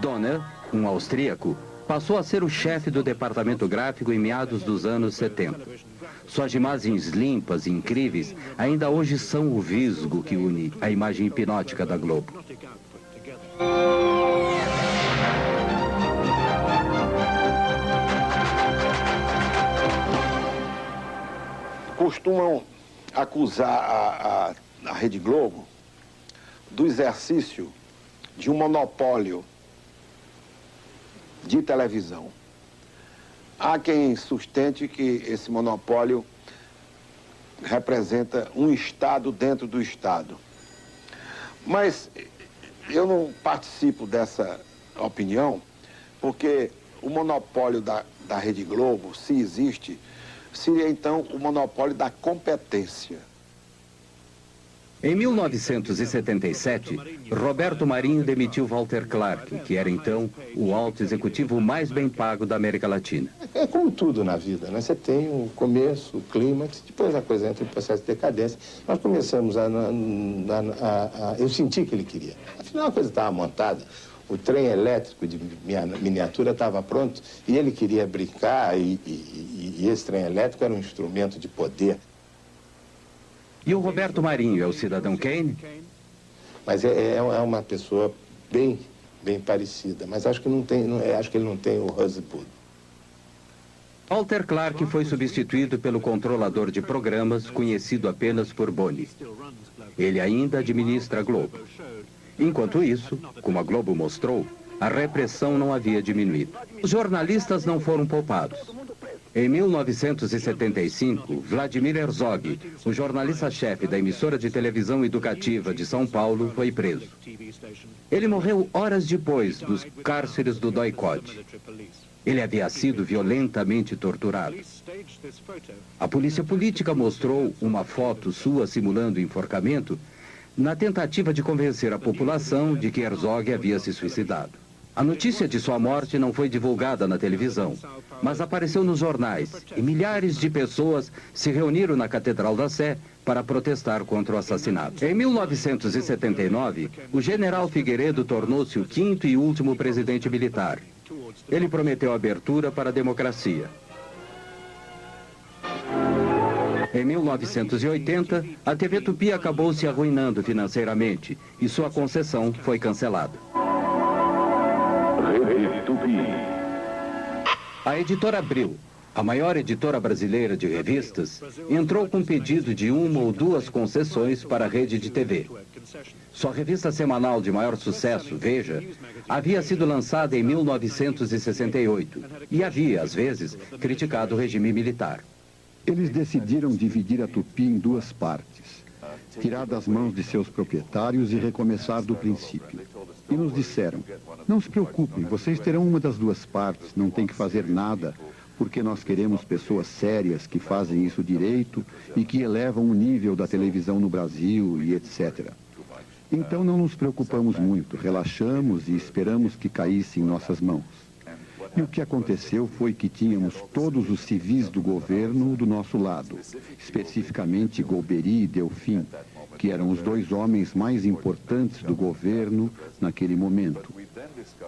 Donner, um austríaco, passou a ser o chefe do departamento gráfico em meados dos anos 70. Suas imagens limpas e incríveis ainda hoje são o visgo que une a imagem hipnótica da Globo. Costumam acusar a Rede Globo do exercício de um monopólio de televisão. Há quem sustente que esse monopólio representa um Estado dentro do Estado. Mas eu não participo dessa opinião, porque o monopólio da Rede Globo, se existe, seria então o monopólio da competência. Em 1977, Roberto Marinho demitiu Walter Clark, que era então o alto executivo mais bem pago da América Latina. É como tudo na vida, né? Você tem o começo, o clímax, depois a coisa entra em processo de decadência. Nós começamos eu senti que ele queria. Afinal, a coisa estava montada. O trem elétrico de miniatura estava pronto e ele queria brincar e esse trem elétrico era um instrumento de poder. E o Roberto Marinho é o cidadão Kane? Mas é uma pessoa bem parecida, mas acho que acho que ele não tem o Rosebud. Walter Clark foi substituído pelo controlador de programas, conhecido apenas por Boni. Ele ainda administra a Globo. Enquanto isso, como a Globo mostrou, a repressão não havia diminuído. Os jornalistas não foram poupados. Em 1975, Vladimir Herzog, o jornalista-chefe da emissora de televisão educativa de São Paulo, foi preso. Ele morreu horas depois dos cárceres do DOI-CODE. Ele havia sido violentamente torturado. A polícia política mostrou uma foto sua simulando enforcamento na tentativa de convencer a população de que Herzog havia se suicidado. A notícia de sua morte não foi divulgada na televisão, mas apareceu nos jornais e milhares de pessoas se reuniram na Catedral da Sé para protestar contra o assassinato. Em 1979, o general Figueiredo tornou-se o 5º e último presidente militar. Ele prometeu abertura para a democracia. Em 1980, a TV Tupi acabou se arruinando financeiramente e sua concessão foi cancelada. A editora Abril, a maior editora brasileira de revistas, entrou com pedido de 1 ou 2 concessões para a rede de TV. Sua revista semanal de maior sucesso, Veja, havia sido lançada em 1968 e havia, às vezes, criticado o regime militar. Eles decidiram dividir a Tupi em 2 partes, tirar das mãos de seus proprietários e recomeçar do princípio. E nos disseram: não se preocupem, vocês terão uma das 2 partes, não tem que fazer nada, porque nós queremos pessoas sérias que fazem isso direito e que elevam o nível da televisão no Brasil e etc. Então não nos preocupamos muito, relaxamos e esperamos que caísse em nossas mãos. E o que aconteceu foi que tínhamos todos os civis do governo do nosso lado, especificamente Golbery e Delfim, que eram os dois homens mais importantes do governo naquele momento.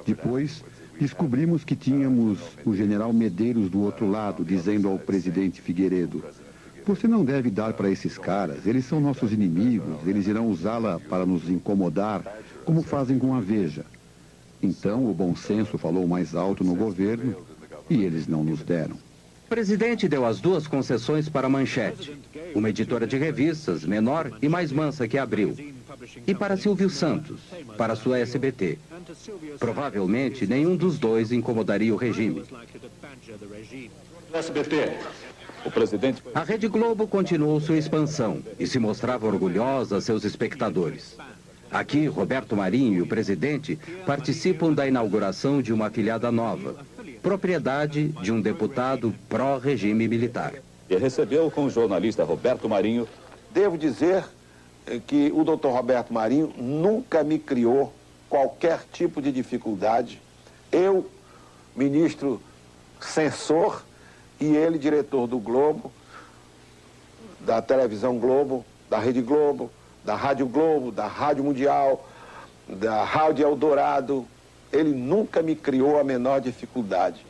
Depois, descobrimos que tínhamos o general Medeiros do outro lado, dizendo ao presidente Figueiredo: "Você não deve dar para esses caras, eles são nossos inimigos, eles irão usá-la para nos incomodar, como fazem com a Veja." Então, o bom senso falou mais alto no governo e eles não nos deram. O presidente deu as duas concessões para a Manchete, uma editora de revistas menor e mais mansa que a Abril, e para Silvio Santos, para a sua SBT. Provavelmente, nenhum dos dois incomodaria o regime. SBT. O presidente... A Rede Globo continuou sua expansão e se mostrava orgulhosa a seus espectadores. Aqui, Roberto Marinho e o presidente participam da inauguração de uma afiliada nova, propriedade de um deputado pró-regime militar. E recebeu com o jornalista Roberto Marinho. Devo dizer que o doutor Roberto Marinho nunca me criou qualquer tipo de dificuldade. Eu, ministro censor, e ele, diretor do Globo, da televisão Globo, da Rede Globo, da Rádio Globo, da Rádio Mundial, da Rádio Eldorado. Ele nunca me criou a menor dificuldade.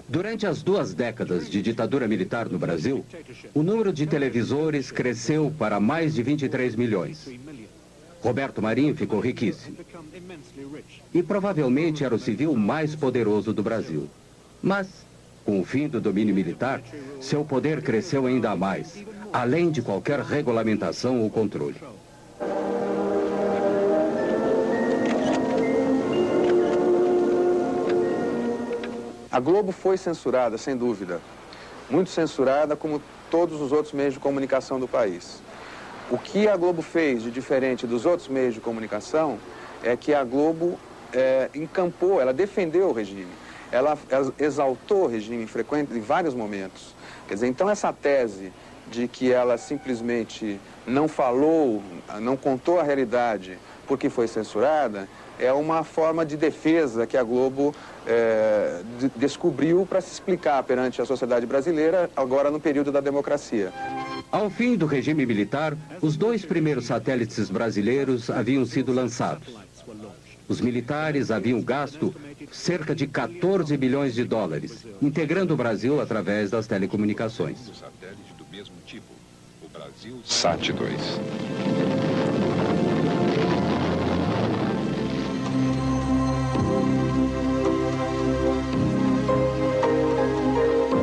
Durante as 2 décadas de ditadura militar no Brasil, o número de televisores cresceu para mais de 23 milhões. Roberto Marinho ficou riquíssimo. E provavelmente era o civil mais poderoso do Brasil. Mas, com o fim do domínio militar, seu poder cresceu ainda mais, além de qualquer regulamentação ou controle. A Globo foi censurada, sem dúvida. Muito censurada, como todos os outros meios de comunicação do país. O que a Globo fez de diferente dos outros meios de comunicação é que a Globo encampou, ela defendeu o regime. Ela exaltou o regime em vários momentos. Quer dizer, então essa tese de que ela simplesmente não falou, não contou a realidade porque foi censurada, é uma forma de defesa que a Globo descobriu para se explicar perante a sociedade brasileira, agora no período da democracia. Ao fim do regime militar, os 2 primeiros satélites brasileiros haviam sido lançados. Os militares haviam gasto cerca de 14 bilhões de dólares, integrando o Brasil através das telecomunicações. Satélite do mesmo tipo, o Brasil Sat-2.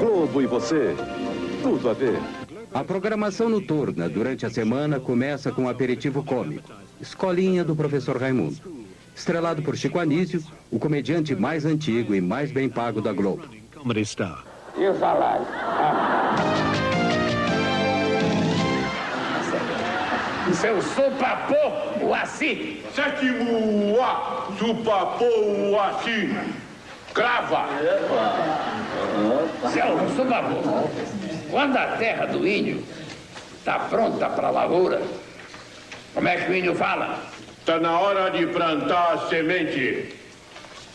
Globo e você, tudo a ver. A programação noturna durante a semana começa com um aperitivo cômico, Escolinha do Professor Raimundo. Estrelado por Chico Anísio, o comediante mais antigo e mais bem pago da Globo. Comedy star. E o salário? Seu supapô, o Assi. Sétimo A, supapô, o Assi. Crava. Seu supapô, quando a terra do índio está pronta para a lavoura, como é que o índio fala? Está na hora de plantar a semente.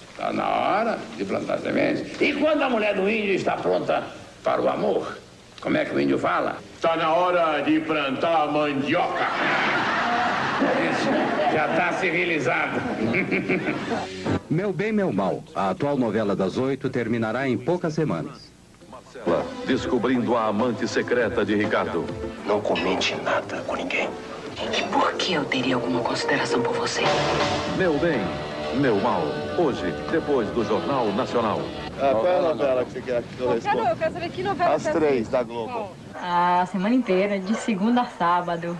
Está na hora de plantar semente. E quando a mulher do índio está pronta para o amor, como é que o índio fala? Está na hora de plantar a mandioca. Isso, já está civilizado. Meu Bem, Meu Mal, a atual novela das 8, terminará em poucas semanas. Descobrindo a amante secreta de Ricardo. Não comente nada com ninguém. E por que eu teria alguma consideração por você? Meu Bem, Meu Mal. Hoje, depois do Jornal Nacional. Qual é a novela que você quer que eu responda? Eu quero saber que novela As 3 da Globo. A semana inteira, de segunda a sábado.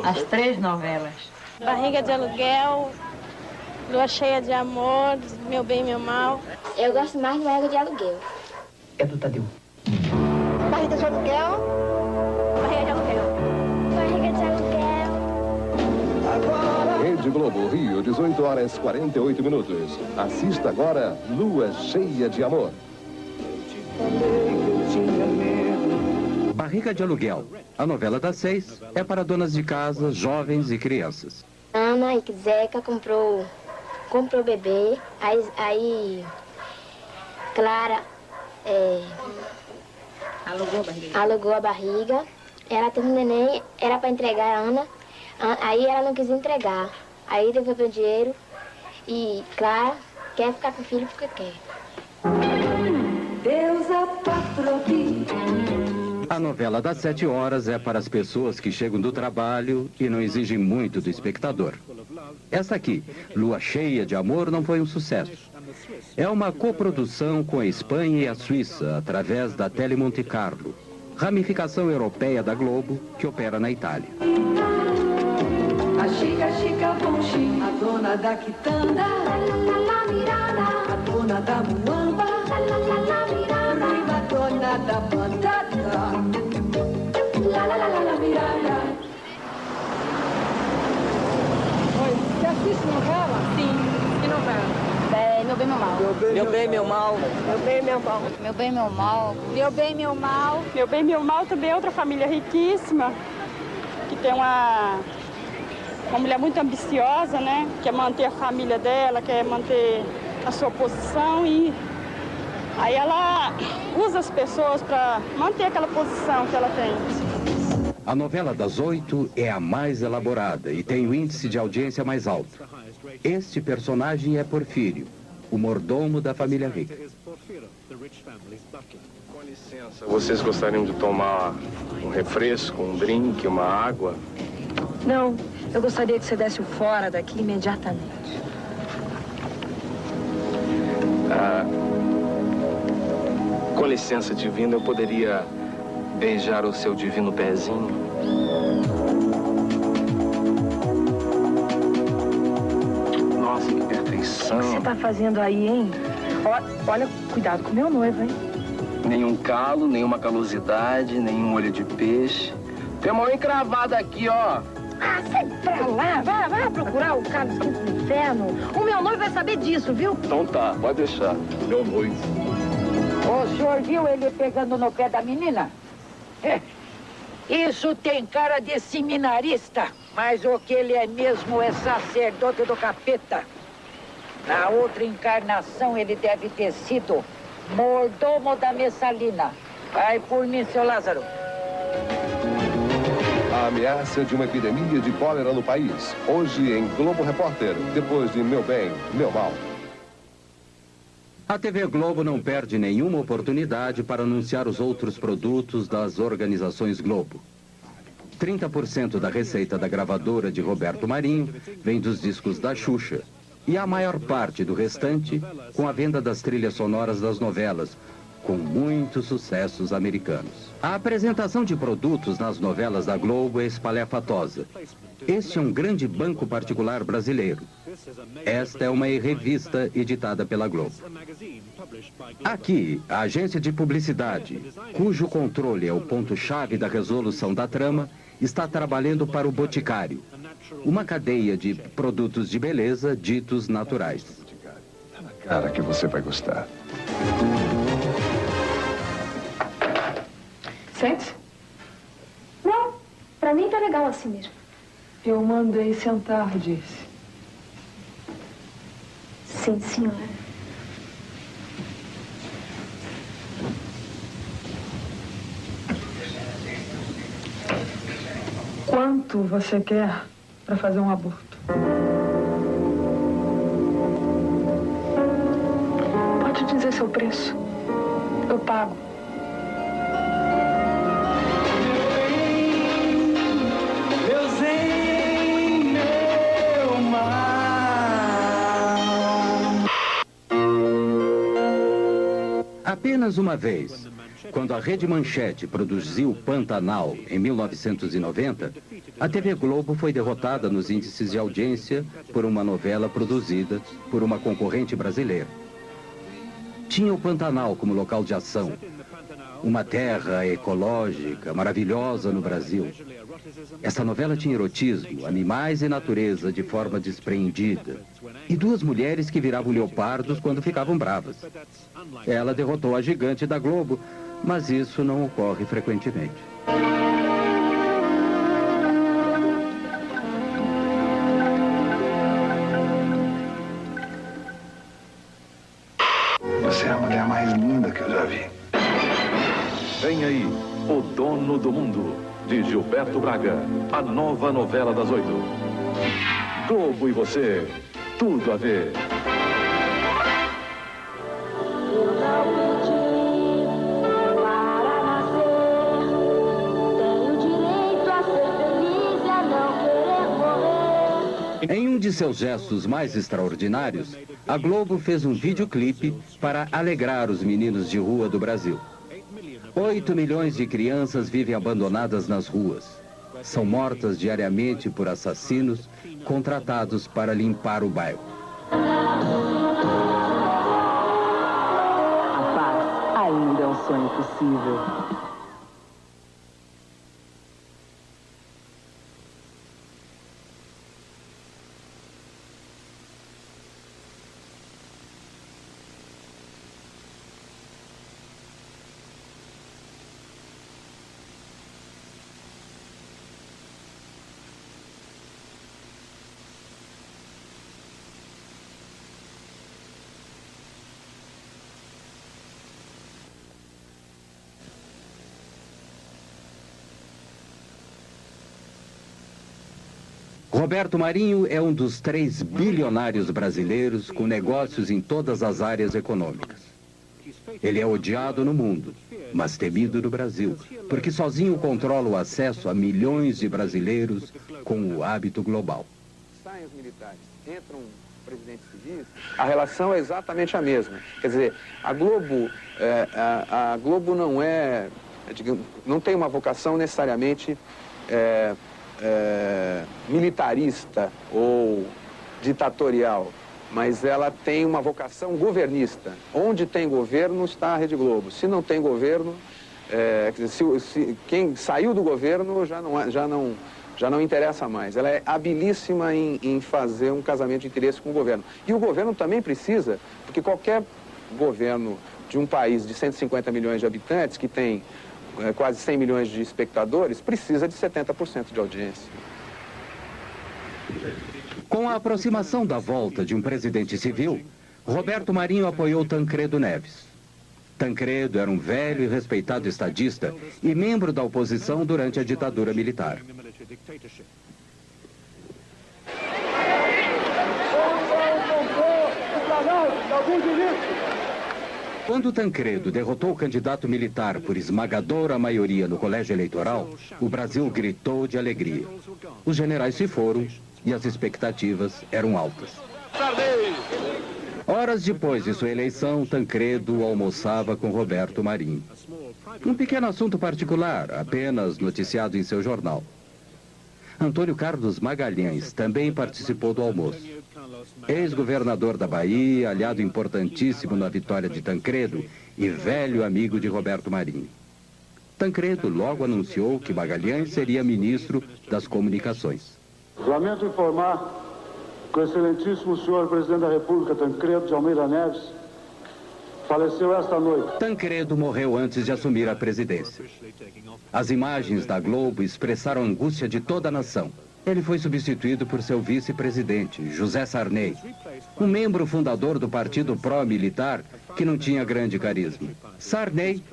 As 3 novelas. Barriga de Aluguel, Lua Cheia de Amor, Meu Bem, Meu Mal. Eu gosto mais de Barriga de Aluguel. É do Tadeu. Barriga de Aluguel. Barriga de Aluguel. Barriga de Aluguel. Rede Globo, Rio, 18 horas 48 minutos. Assista agora Lua Cheia de Amor. Barriga de Aluguel, a novela das 6, é para donas de casa, jovens e crianças. Ana e Zeca comprou o bebê, aí Clara alugou a barriga. Ela teve um neném, era para entregar a Ana, aí ela não quis entregar. Aí devolveu o dinheiro e Clara quer ficar com o filho porque quer. Deus a patrocínio. A novela das 7 horas é para as pessoas que chegam do trabalho e não exigem muito do espectador. Essa aqui, Lua Cheia de Amor, não foi um sucesso. É uma coprodução com a Espanha e a Suíça, através da Tele Monte Carlo, ramificação europeia da Globo, que opera na Itália. A Chica Ponchi, a dona da quitanda, la mirada, a dona da muamba, la mirada, a dona da batata, la mirada. Oi, você assiste novela? Sim. Que novela? Meu Bem, Meu Mal. Meu Bem, Meu Mal. Meu Bem, Meu Mal. Meu Bem, Meu Mal. Meu Bem, Meu Mal. Meu Bem, Meu Mal também é outra família riquíssima, que tem uma mulher muito ambiciosa, né? Quer manter a família dela, quer manter a sua posição e aí ela usa as pessoas para manter aquela posição que ela tem. A novela das 8 é a mais elaborada e tem o índice de audiência mais alto. Este personagem é Porfírio, o mordomo da família rica. Com licença, vocês gostariam de tomar um refresco, um drink, uma água? Não, eu gostaria que você desse o fora daqui imediatamente. Com licença, divino, eu poderia beijar o seu divino pezinho? Nossa, que perfeição. O que você está fazendo aí, hein? Olha, cuidado com o meu noivo, hein? Nenhum calo, nenhuma calosidade, nenhum olho de peixe. Tem uma mão encravada aqui, ó. Ah, sai pra lá, vai procurar o Carlos Quinto do Inferno. O meu noivo vai saber disso, viu? Então tá, pode deixar. Meu noivo. O senhor viu ele pegando no pé da menina? Isso tem cara de seminarista, mas o que ele é mesmo é sacerdote do capeta. Na outra encarnação ele deve ter sido mordomo da Messalina. Vai por mim, seu Lázaro. A ameaça de uma epidemia de cólera no país. Hoje em Globo Repórter, depois de Meu Bem, Meu Mal. A TV Globo não perde nenhuma oportunidade para anunciar os outros produtos das organizações Globo. 30% da receita da gravadora de Roberto Marinho vem dos discos da Xuxa. E a maior parte do restante com a venda das trilhas sonoras das novelas, com muitos sucessos americanos. A apresentação de produtos nas novelas da Globo é espalhafatosa. Este é um grande banco particular brasileiro. Esta é uma revista editada pela Globo. Aqui, a agência de publicidade, cujo controle é o ponto-chave da resolução da trama, está trabalhando para o Boticário, uma cadeia de produtos de beleza ditos naturais. Cara, que você vai gostar. Sente? Não, pra mim tá legal assim mesmo. Eu mandei sentar, disse. Sim, senhora. Quanto você quer para fazer um aborto? Pode dizer seu preço. Eu pago. Apenas uma vez, quando a Rede Manchete produziu Pantanal em 1990, a TV Globo foi derrotada nos índices de audiência por uma novela produzida por uma concorrente brasileira. Tinha o Pantanal como local de ação, uma terra ecológica maravilhosa no Brasil. Essa novela tinha erotismo, animais e natureza de forma despreendida. E duas mulheres que viravam leopardos quando ficavam bravas. Ela derrotou a gigante da Globo Mas isso não ocorre frequentemente. Você é a mulher mais linda que eu já vi. Vem aí, O Dono do Mundo, de Gilberto Braga. A nova novela das 8. Globo e você, tudo a ver. Em um de seus gestos mais extraordinários, a Globo fez um videoclipe para alegrar os meninos de rua do Brasil. 8 milhões de crianças vivem abandonadas nas ruas. São mortas diariamente por assassinos contratados para limpar o bairro. A paz ainda é um sonho possível. Roberto Marinho é um dos 3 bilionários brasileiros com negócios em todas as áreas econômicas. Ele é odiado no mundo, mas temido no Brasil, porque sozinho controla o acesso a milhões de brasileiros com o hábito global. Saem os militares, entram presidentes civis, a relação é exatamente a mesma. Quer dizer, a Globo não é, digamos, não tem uma vocação necessariamente militarista ou ditatorial, mas ela tem uma vocação governista. Onde tem governo está a Rede Globo. Se não tem governo, quem saiu do governo já não interessa mais. Ela é habilíssima em fazer um casamento de interesse com o governo. E o governo também precisa, porque qualquer governo de um país de 150 milhões de habitantes, que tem quase 100 milhões de espectadores, precisa de 70% de audiência. Com a aproximação da volta de um presidente civil, Roberto Marinho apoiou Tancredo Neves. Tancredo era um velho e respeitado estadista e membro da oposição durante a ditadura militar. Quando Tancredo derrotou o candidato militar por esmagadora maioria no colégio eleitoral, o Brasil gritou de alegria. Os generais se foram e as expectativas eram altas. Horas depois de sua eleição, Tancredo almoçava com Roberto Marinho. Um pequeno assunto particular, apenas noticiado em seu jornal. Antônio Carlos Magalhães também participou do almoço. Ex-governador da Bahia, aliado importantíssimo na vitória de Tancredo e velho amigo de Roberto Marinho. Tancredo logo anunciou que Magalhães seria ministro das Comunicações. Lamento informar que o excelentíssimo senhor presidente da República, Tancredo de Almeida Neves, faleceu esta noite. Tancredo morreu antes de assumir a presidência. As imagens da Globo expressaram a angústia de toda a nação. Ele foi substituído por seu vice-presidente, José Sarney, um membro fundador do partido pró-militar que não tinha grande carisma. Sarney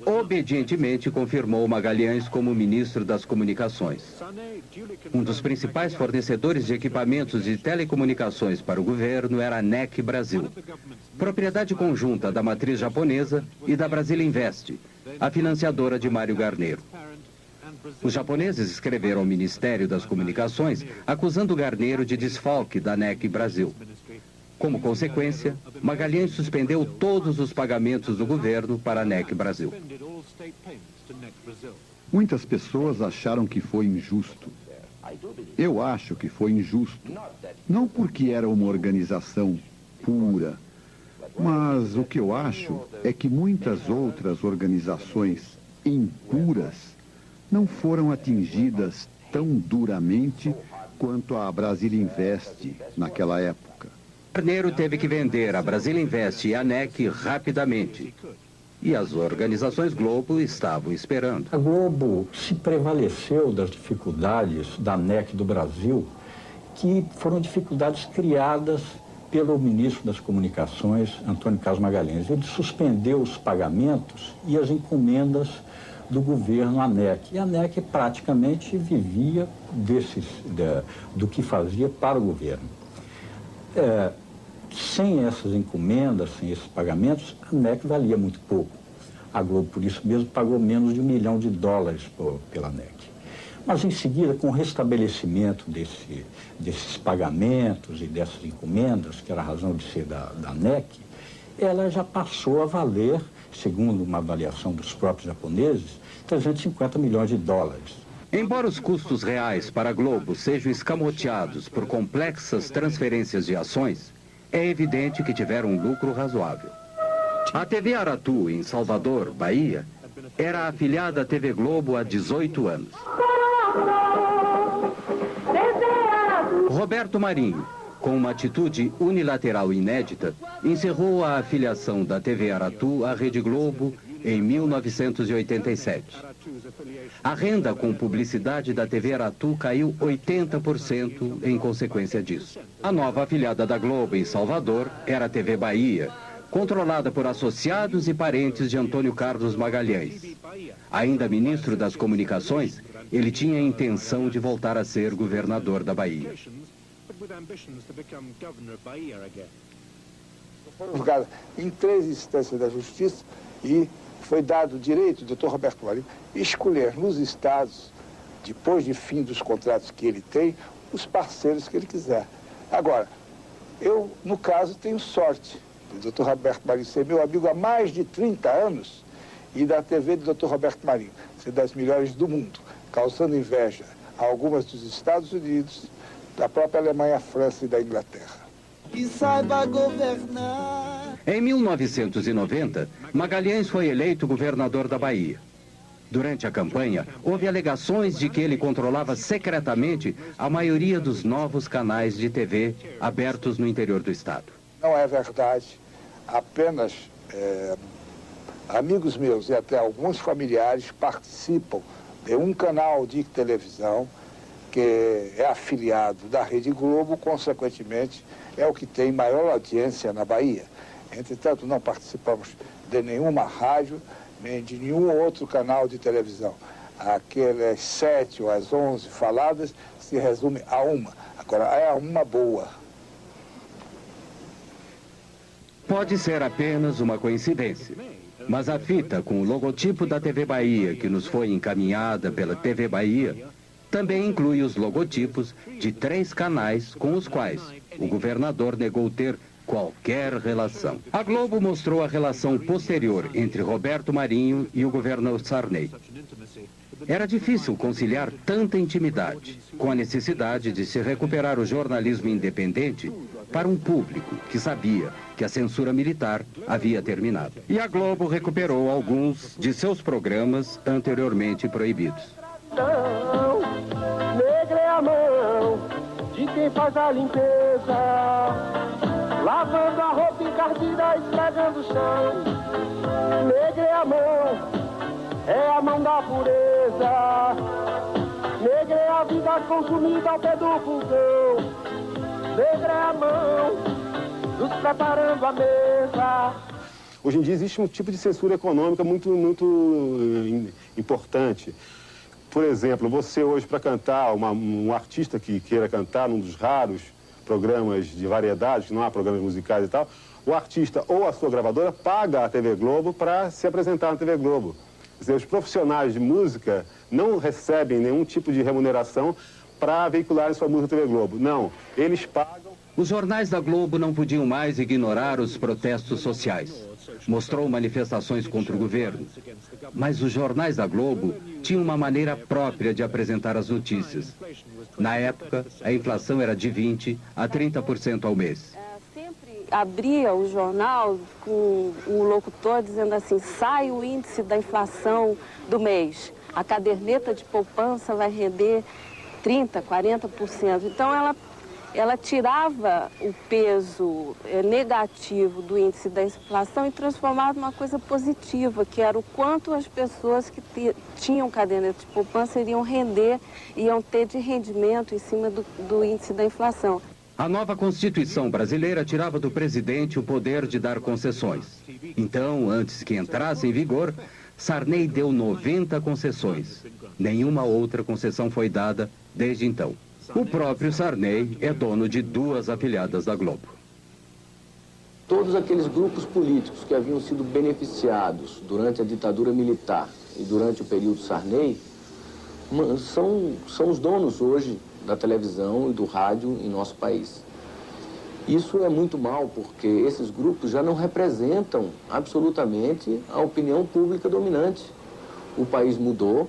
obedientemente confirmou Magalhães como ministro das Comunicações. Um dos principais fornecedores de equipamentos de telecomunicações para o governo era a NEC Brasil, propriedade conjunta da matriz japonesa e da Brasilinvest, a financiadora de Mário Garneiro. Os japoneses escreveram ao Ministério das Comunicações acusando Garneiro de desfalque da NEC Brasil. Como consequência, Magalhães suspendeu todos os pagamentos do governo para a NEC Brasil. Muitas pessoas acharam que foi injusto. Eu acho que foi injusto. Não porque era uma organização pura, mas o que eu acho é que muitas outras organizações impuras não foram atingidas tão duramente quanto a Brasilinvest naquela época. Garneiro teve que vender a Brasilinvest e a NEC rapidamente. E as organizações Globo estavam esperando. A Globo se prevaleceu das dificuldades da ANEC do Brasil, que foram dificuldades criadas pelo ministro das Comunicações, Antônio Carlos Magalhães. Ele suspendeu os pagamentos e as encomendas do governo ANEC. E a ANEC praticamente vivia do que fazia para o governo. Sem essas encomendas, sem esses pagamentos, a ANEC valia muito pouco. A Globo, por isso mesmo, pagou menos de $1 milhão pela ANEC. Mas, em seguida, com o restabelecimento desses pagamentos e dessas encomendas, que era a razão de ser da ANEC, ela já passou a valer, segundo uma avaliação dos próprios japoneses, $350 milhões. Embora os custos reais para a Globo sejam escamoteados por complexas transferências de ações, é evidente que tiveram um lucro razoável. A TV Aratu, em Salvador, Bahia, era afiliada à TV Globo há 18 anos. Roberto Marinho, com uma atitude unilateral inédita, encerrou a afiliação da TV Aratu à Rede Globo em 1987. A renda com publicidade da TV Aratu caiu 80% em consequência disso. A nova afiliada da Globo em Salvador era a TV Bahia, controlada por associados e parentes de Antônio Carlos Magalhães. Ainda ministro das Comunicações, ele tinha a intenção de voltar a ser governador da Bahia. Foi julgado em 3 instâncias da Justiça e foi dado o direito do Dr. Roberto Marinho escolher nos estados, depois de fim dos contratos que ele tem, os parceiros que ele quiser. Agora, eu, no caso, tenho sorte do Dr. Roberto Marinho ser meu amigo há mais de 30 anos e da TV do Dr. Roberto Marinho ser das melhores do mundo, causando inveja a algumas dos Estados Unidos, da própria Alemanha, França e da Inglaterra. Que saiba governar. Em 1990, Magalhães foi eleito governador da Bahia. Durante a campanha, houve alegações de que ele controlava secretamente a maioria dos novos canais de TV abertos no interior do estado. Não é verdade. Apenas amigos meus e até alguns familiares participam de um canal de televisão que é afiliado da Rede Globo, consequentemente, é o que tem maior audiência na Bahia. Entretanto, não participamos de nenhuma rádio, nem de nenhum outro canal de televisão. Aquelas 7 ou as 11 faladas se resume a uma. Agora, é uma boa. Pode ser apenas uma coincidência, mas a fita com o logotipo da TV Bahia, que nos foi encaminhada pela TV Bahia, também inclui os logotipos de 3 canais com os quais o governador negou ter qualquer relação. A Globo mostrou a relação posterior entre Roberto Marinho e o governador Sarney. Era difícil conciliar tanta intimidade com a necessidade de se recuperar o jornalismo independente para um público que sabia que a censura militar havia terminado. E a Globo recuperou alguns de seus programas anteriormente proibidos. Negra é a mão de quem faz a limpeza, lavando a roupa encardida, esfregando o chão. Negra é a mão da pureza. Negra é a vida consumida ao pé do fogão. Negra é a mão dos preparando a mesa. Hoje em dia existe um tipo de censura econômica muito importante. Por exemplo, você hoje para cantar, um artista que queira cantar num dos raros programas de variedades, que não há programas musicais e tal, o artista ou a sua gravadora paga a TV Globo para se apresentar na TV Globo. Quer dizer, os profissionais de música não recebem nenhum tipo de remuneração para veicular sua música na TV Globo. Não, eles pagam. Os jornais da Globo não podiam mais ignorar os protestos sociais. Mostrou manifestações contra o governo. Mas os jornais da Globo tinham uma maneira própria de apresentar as notícias. Na época, a inflação era de 20% a 30% ao mês. Sempre abria o jornal com um locutor dizendo assim: sai o índice da inflação do mês. A caderneta de poupança vai render 30%, 40%. Então ela ela tirava o peso negativo do índice da inflação e transformava numa coisa positiva, que era o quanto as pessoas que tinham caderneta de poupança iam ter de rendimento em cima do índice da inflação. A nova Constituição brasileira tirava do presidente o poder de dar concessões. Então, antes que entrasse em vigor, Sarney deu 90 concessões. Nenhuma outra concessão foi dada desde então. O próprio Sarney é dono de 2 afiliadas da Globo. Todos aqueles grupos políticos que haviam sido beneficiados durante a ditadura militar e durante o período Sarney são os donos hoje da televisão e do rádio em nosso país. Isso é muito mal, porque esses grupos já não representam absolutamente a opinião pública dominante. O país mudou,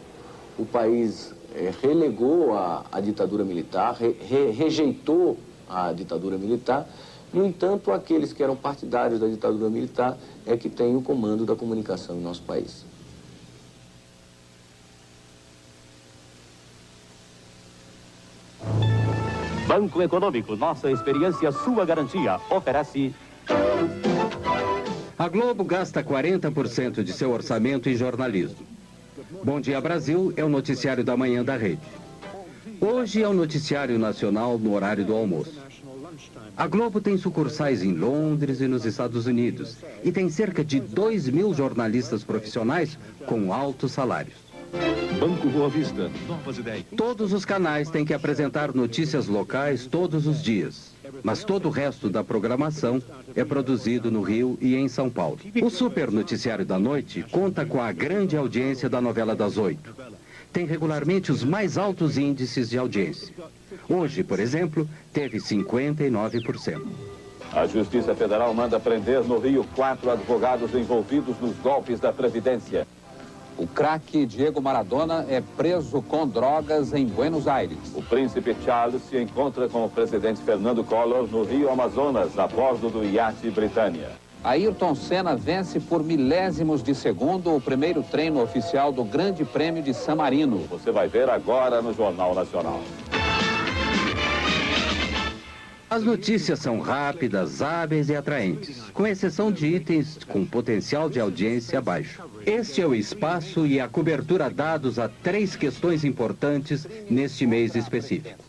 o país relegou a ditadura militar, rejeitou a ditadura militar. No entanto, aqueles que eram partidários da ditadura militar é que têm o comando da comunicação em nosso país. Banco Econômico, nossa experiência, sua garantia, oferece... A Globo gasta 40% de seu orçamento em jornalismo. Bom Dia Brasil é o noticiário da manhã da rede. Hoje é o noticiário nacional no horário do almoço. A Globo tem sucursais em Londres e nos Estados Unidos e tem cerca de 2.000 jornalistas profissionais com altos salários. Banco Boa Vista, novas ideias. Todos os canais têm que apresentar notícias locais todos os dias, mas todo o resto da programação é produzido no Rio e em São Paulo. O Super Noticiário da Noite conta com a grande audiência da novela das 8. Tem regularmente os mais altos índices de audiência. Hoje, por exemplo, teve 59%. A Justiça Federal manda prender no Rio 4 advogados envolvidos nos golpes da Previdência. O craque Diego Maradona é preso com drogas em Buenos Aires. O príncipe Charles se encontra com o presidente Fernando Collor no Rio Amazonas, a bordo do iate Britânia. Ayrton Senna vence por milésimos de segundo o primeiro treino oficial do Grande Prêmio de San Marino. Você vai ver agora no Jornal Nacional. As notícias são rápidas, hábeis e atraentes, com exceção de itens com potencial de audiência baixo. Este é o espaço e a cobertura dados a 3 questões importantes neste mês específico.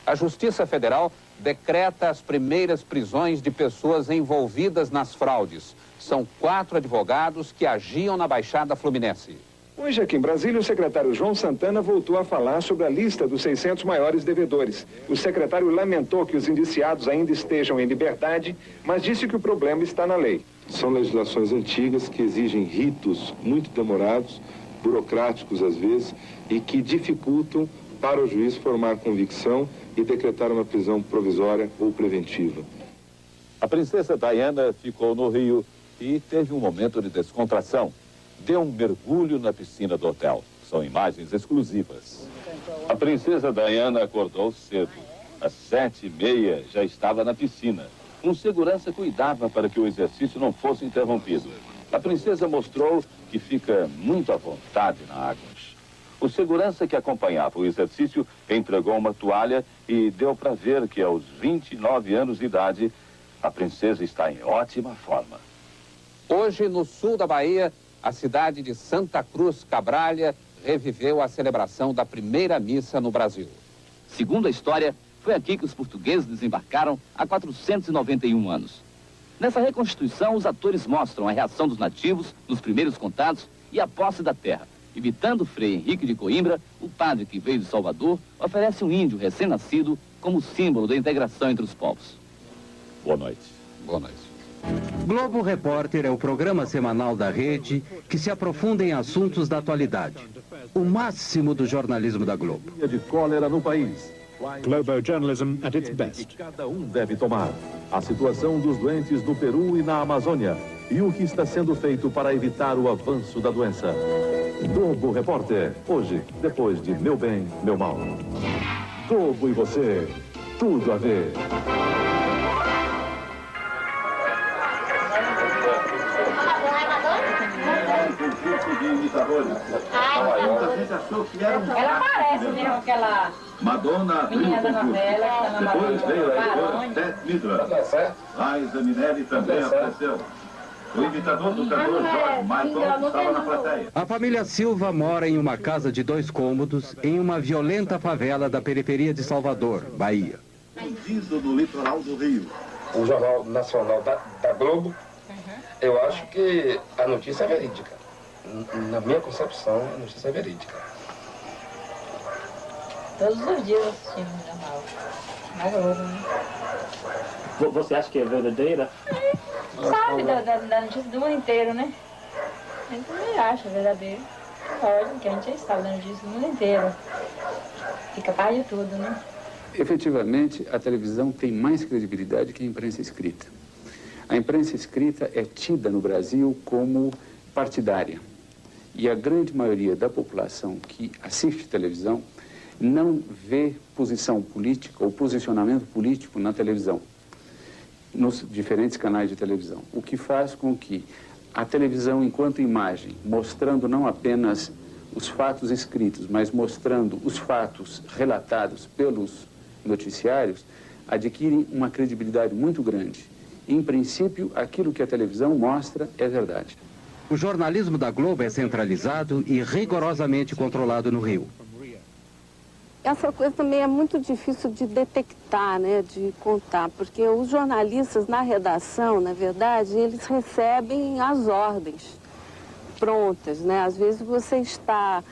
A Justiça Federal decreta as primeiras prisões de pessoas envolvidas nas fraudes. São 4 advogados que agiam na Baixada Fluminense. Hoje, aqui em Brasília, o secretário João Santana voltou a falar sobre a lista dos 600 maiores devedores. O secretário lamentou que os indiciados ainda estejam em liberdade, mas disse que o problema está na lei. São legislações antigas que exigem ritos muito demorados, burocráticos às vezes, e que dificultam para o juiz formar convicção e decretar uma prisão provisória ou preventiva. A princesa Diana ficou no Rio e teve um momento de descontração. Deu um mergulho na piscina do hotel. São imagens exclusivas. A princesa Diana acordou cedo. Às 7h30 já estava na piscina. Um segurança cuidava para que o exercício não fosse interrompido. A princesa mostrou que fica muito à vontade na água. O segurança que acompanhava o exercício entregou uma toalha e deu para ver que aos 29 anos de idade, a princesa está em ótima forma. Hoje, no sul da Bahia, a cidade de Santa Cruz Cabralha reviveu a celebração da primeira missa no Brasil. Segundo a história, foi aqui que os portugueses desembarcaram há 491 anos. Nessa reconstituição, os atores mostram a reação dos nativos nos primeiros contatos e a posse da terra. Imitando Frei Henrique de Coimbra, o padre que veio de Salvador oferece um índio recém-nascido como símbolo da integração entre os povos. Boa noite. Boa noite. Globo Repórter é o programa semanal da rede que se aprofunda em assuntos da atualidade. O máximo do jornalismo da Globo. De cólera no país. Globo journalism at its best. Cada um deve tomar. A situação dos doentes no Peru e na Amazônia. E o que está sendo feito para evitar o avanço da doença. Globo Repórter. Hoje, depois de Meu Bem, Meu Mal. Globo e você. Tudo a ver. imitadores. Muita gente achou que era um... Ela parece mesmo aquela Madonna menina da novela que está na Depois veio a Barões. editora Beth Midler. Liza Minelli também apareceu. O imitador do cantor George Michael estava na plateia. A família Silva mora em uma casa de 2 cômodos em uma violenta favela da periferia de Salvador, Bahia. Fugido no litoral do Rio. O Jornal Nacional da Globo, eu acho que a notícia é verídica. Na minha concepção, a notícia é verídica. Todos os dias assistindo o jornal. Na Globo, né? Você acha que é verdadeira? Sabe da notícia do mundo inteiro, né? A gente também acha verdadeiro. Pode, porque a gente sabe da notícia do mundo inteiro. Fica par de tudo, né? Efetivamente, a televisão tem mais credibilidade que a imprensa escrita. A imprensa escrita é tida no Brasil como partidária. E a grande maioria da população que assiste televisão não vê posição política ou posicionamento político na televisão, nos diferentes canais de televisão. O que faz com que a televisão, enquanto imagem, mostrando não apenas os fatos escritos, mas mostrando os fatos relatados pelos noticiários, adquire uma credibilidade muito grande. Em princípio, aquilo que a televisão mostra é verdade. O jornalismo da Globo é centralizado e rigorosamente controlado no Rio. Essa coisa também é muito difícil de detectar, né, de contar, porque os jornalistas na redação, na verdade, eles recebem as ordens prontas, né? Às vezes você está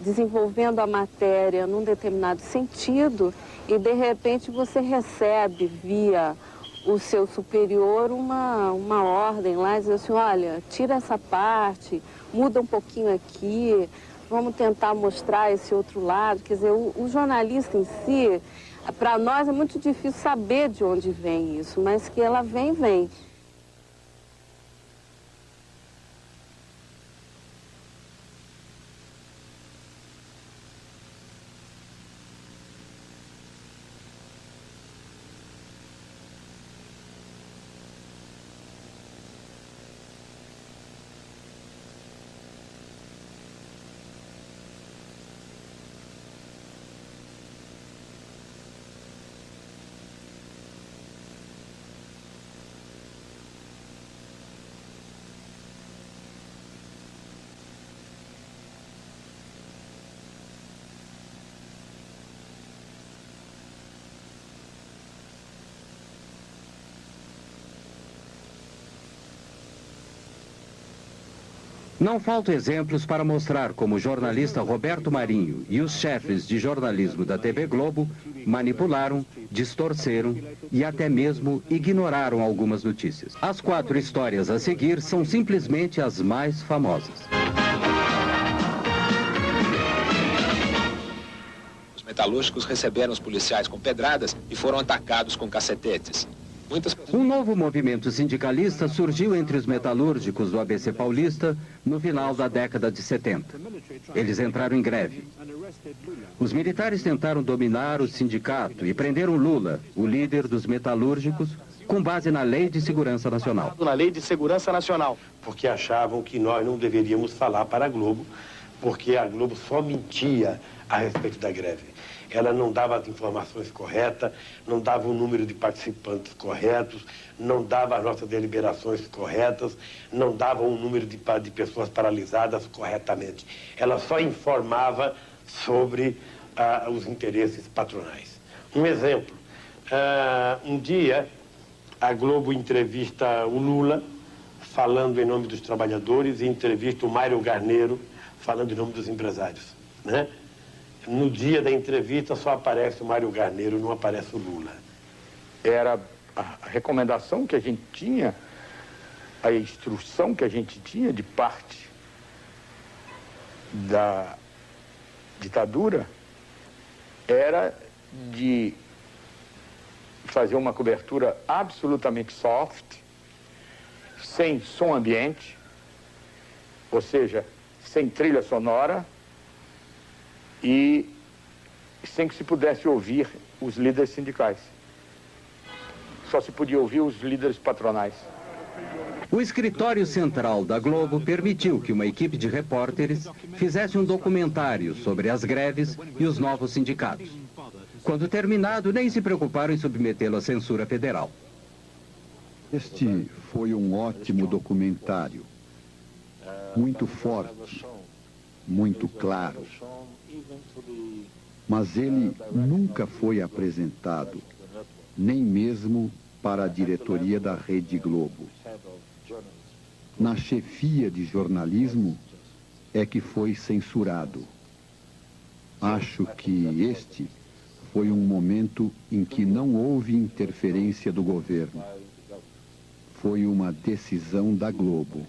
desenvolvendo a matéria num determinado sentido e, de repente, você recebe via o seu superior uma ordem lá, diz assim, olha, tira essa parte, muda um pouquinho aqui, vamos tentar mostrar esse outro lado. Quer dizer, o jornalista em si, para nós é muito difícil saber de onde vem isso, mas que ela vem, vem. Não faltam exemplos para mostrar como o jornalista Roberto Marinho e os chefes de jornalismo da TV Globo manipularam, distorceram e até mesmo ignoraram algumas notícias. As 4 histórias a seguir são simplesmente as mais famosas. Os metalúrgicos receberam os policiais com pedradas e foram atacados com cacetetes. Um novo movimento sindicalista surgiu entre os metalúrgicos do ABC Paulista no final da década de 70. Eles entraram em greve. Os militares tentaram dominar o sindicato e prenderam Lula, o líder dos metalúrgicos, com base na Lei de Segurança Nacional. Na Lei de Segurança Nacional. Porque achavam que nós não deveríamos falar para a Globo, porque a Globo só mentia a respeito da greve. Ela não dava as informações corretas, não dava o número de participantes corretos, não dava as nossas deliberações corretas, não dava o número de pessoas paralisadas corretamente. Ela só informava sobre os interesses patronais. Um exemplo, um dia a Globo entrevista o Lula, falando em nome dos trabalhadores, e entrevista o Mário Garneiro, falando em nome dos empresários, né? No dia da entrevista só aparece o Mário Garneiro, não aparece o Lula. Era a recomendação que a gente tinha, a instrução que a gente tinha de parte da ditadura, era de fazer uma cobertura absolutamente soft, sem som ambiente, ou seja, sem trilha sonora, e sem que se pudesse ouvir os líderes sindicais. Só se podia ouvir os líderes patronais. O escritório central da Globo permitiu que uma equipe de repórteres fizesse um documentário sobre as greves e os novos sindicatos. Quando terminado, nem se preocuparam em submetê-lo à censura federal. Este foi um ótimo documentário, muito forte, muito claro. Mas ele nunca foi apresentado, nem mesmo para a diretoria da Rede Globo. Na chefia de jornalismo é que foi censurado. Acho que este foi um momento em que não houve interferência do governo. Foi uma decisão da Globo.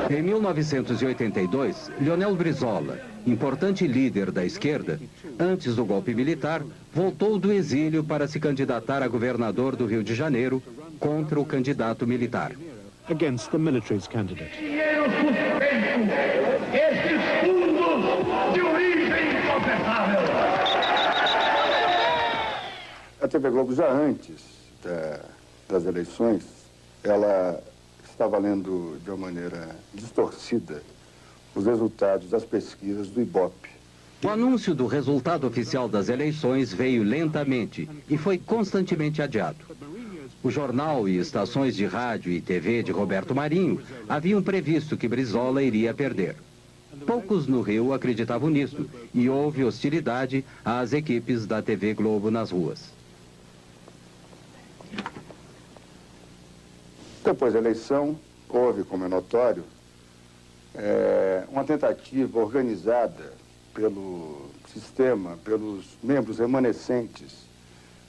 Em 1982, Leonel Brizola, importante líder da esquerda, antes do golpe militar, voltou do exílio para se candidatar a governador do Rio de Janeiro contra o candidato militar. Against the military's candidate. Dinheiro suspenso, esses fundos de origem incontestável. A TV Globo, já antes das eleições, ela estava lendo de uma maneira distorcida os resultados das pesquisas do Ibope. O anúncio do resultado oficial das eleições veio lentamente e foi constantemente adiado. O jornal e estações de rádio e TV de Roberto Marinho haviam previsto que Brizola iria perder. Poucos no Rio acreditavam nisso e houve hostilidade às equipes da TV Globo nas ruas. Depois da eleição, houve, como é notório, uma tentativa organizada pelo sistema, pelos membros remanescentes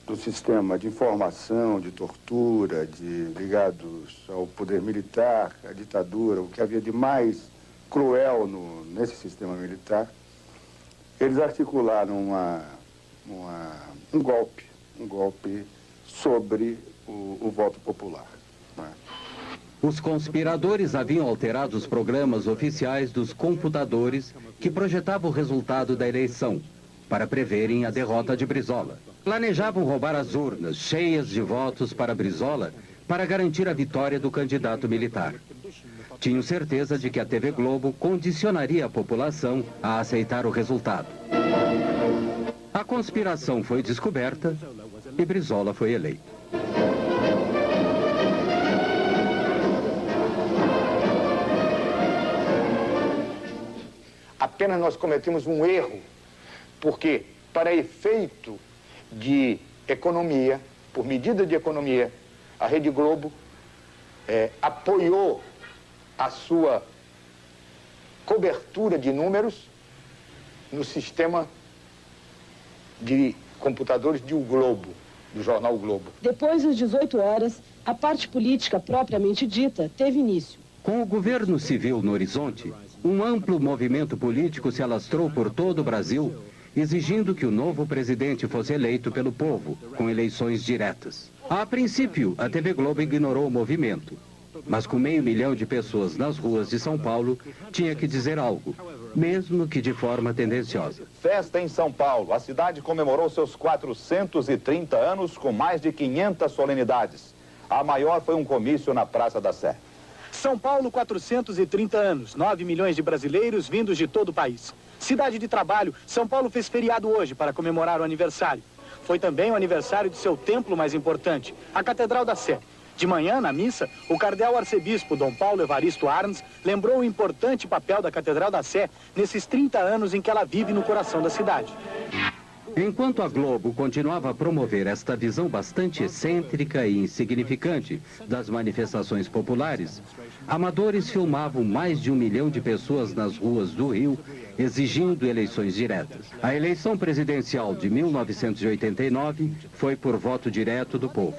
do sistema de informação, de tortura, ligados ao poder militar, à ditadura, o que havia de mais cruel nesse sistema militar. Eles articularam um golpe sobre o voto popular. Os conspiradores haviam alterado os programas oficiais dos computadores que projetavam o resultado da eleição, para preverem a derrota de Brizola. Planejavam roubar as urnas cheias de votos para Brizola para garantir a vitória do candidato militar. Tinham certeza de que a TV Globo condicionaria a população a aceitar o resultado. A conspiração foi descoberta e Brizola foi eleito. Apenas nós cometemos um erro, porque para efeito de economia, por medida de economia, a Rede Globo apoiou a sua cobertura de números no sistema de computadores de O Globo, do jornal O Globo. Depois das 18 horas, a parte política propriamente dita teve início. Com o governo civil no horizonte, um amplo movimento político se alastrou por todo o Brasil, exigindo que o novo presidente fosse eleito pelo povo, com eleições diretas. A princípio, a TV Globo ignorou o movimento, mas com 500 mil de pessoas nas ruas de São Paulo, tinha que dizer algo, mesmo que de forma tendenciosa. Festa em São Paulo. A cidade comemorou seus 430 anos com mais de 500 solenidades. A maior foi um comício na Praça da Sé. São Paulo, 430 anos, 9 milhões de brasileiros vindos de todo o país. Cidade de trabalho, São Paulo fez feriado hoje para comemorar o aniversário. Foi também o aniversário de seu templo mais importante, a Catedral da Sé. De manhã, na missa, o cardeal arcebispo Dom Paulo Evaristo Arns lembrou o importante papel da Catedral da Sé nesses 30 anos em que ela vive no coração da cidade. Enquanto a Globo continuava a promover esta visão bastante excêntrica e insignificante das manifestações populares, amadores filmavam mais de 1 milhão de pessoas nas ruas do Rio, exigindo eleições diretas. A eleição presidencial de 1989 foi por voto direto do povo.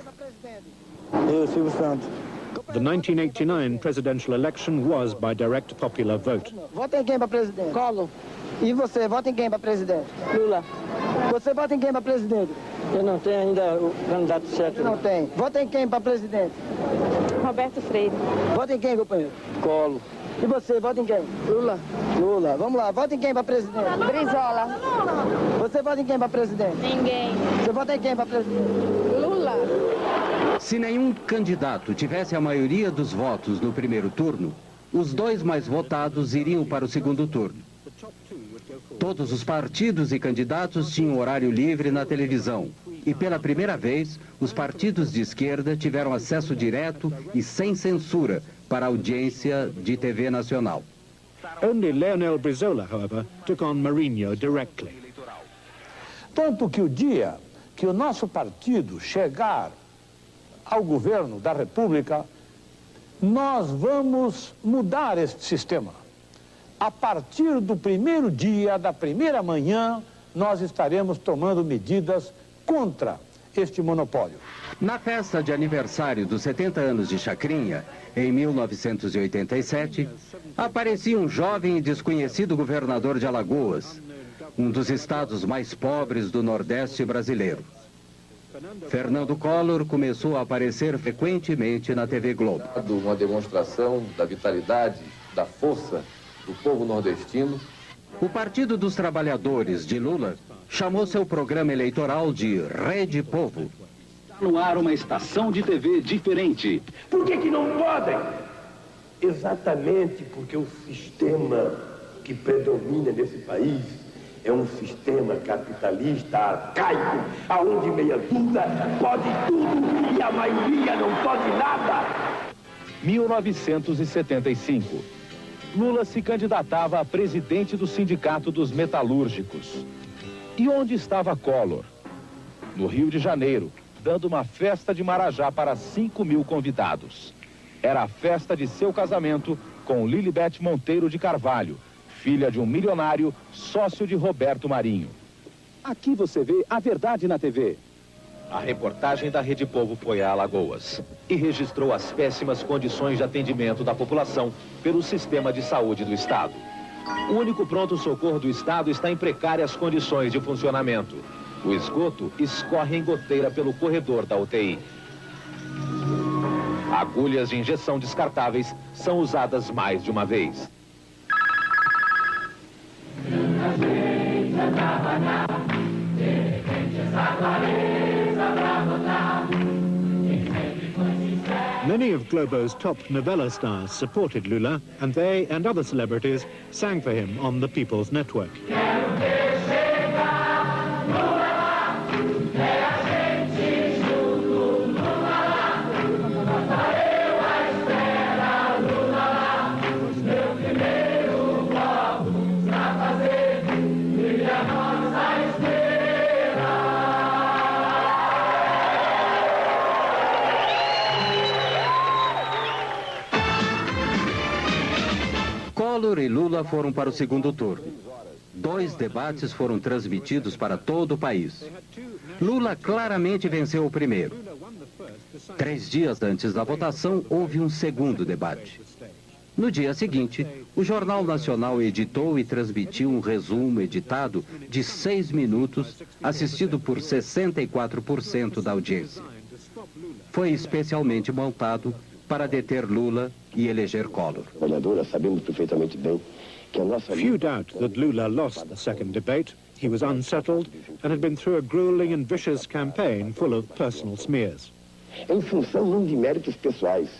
Eu, Silvio Santos. The 1989 presidential election was by direct popular vote. Vota em quem para presidente? Collor. E você, vota em quem para presidente? Lula. Você vota em quem para presidente? Eu não tenho ainda o candidato certo. Não tem. Vota em quem para presidente? Roberto Freire. Vota em quem, companheiro? Collor. E você, vota em quem? Lula. Lula. Vamos lá, vota em quem para presidente? Brizola. Você vota em quem para presidente? Ninguém. Você vota em quem para presidente? Lula. Se nenhum candidato tivesse a maioria dos votos no primeiro turno, os dois mais votados iriam para o segundo turno. Todos os partidos e candidatos tinham horário livre na televisão. E pela primeira vez, os partidos de esquerda tiveram acesso direto e sem censura para a audiência de TV nacional. Only Leonel Brizola, however, took on Marinho directly. Tanto que o dia que o nosso partido chegar ao governo da República, nós vamos mudar este sistema. A partir do primeiro dia, da primeira manhã, nós estaremos tomando medidas contra este monopólio. Na festa de aniversário dos 70 anos de Chacrinha, em 1987, aparecia um jovem e desconhecido governador de Alagoas, um dos estados mais pobres do Nordeste brasileiro. Fernando Collor começou a aparecer frequentemente na TV Globo. Uma demonstração da vitalidade, da força do povo nordestino. O Partido dos Trabalhadores de Lula chamou seu programa eleitoral de Rede Povo. No ar uma estação de TV diferente. Por que não podem? Exatamente porque o sistema que predomina nesse país é um sistema capitalista arcaico, aonde meia dúzia pode tudo e a maioria não pode nada. 1975. Lula se candidatava a presidente do Sindicato dos Metalúrgicos. E onde estava Collor? No Rio de Janeiro, dando uma festa de Marajá para 5.000 convidados. Era a festa de seu casamento com Lilibete Monteiro de Carvalho, filha de um milionário, sócio de Roberto Marinho. Aqui você vê a verdade na TV. A reportagem da Rede Povo foi a Alagoas e registrou as péssimas condições de atendimento da população pelo sistema de saúde do Estado. O único pronto-socorro do Estado está em precárias condições de funcionamento. O esgoto escorre em goteira pelo corredor da UTI. Agulhas de injeção descartáveis são usadas mais de uma vez. Many of Globo's top novella stars supported Lula, and they and other celebrities sang for him on the People's Network. Collor e Lula foram para o segundo turno. 2 debates foram transmitidos para todo o país. Lula claramente venceu o primeiro. 3 dias antes da votação, houve um segundo debate. No dia seguinte, o Jornal Nacional editou e transmitiu um resumo editado de 6 minutos, assistido por 64% da audiência. Foi especialmente montado para deter Lula e eleger Collor. Sabemos perfeitamente bem que a nossa... Few doubt that Lula lost the second debate. He was unsettled and had been through a grueling and vicious campaign full of personal smears. Em função não de méritos pessoais,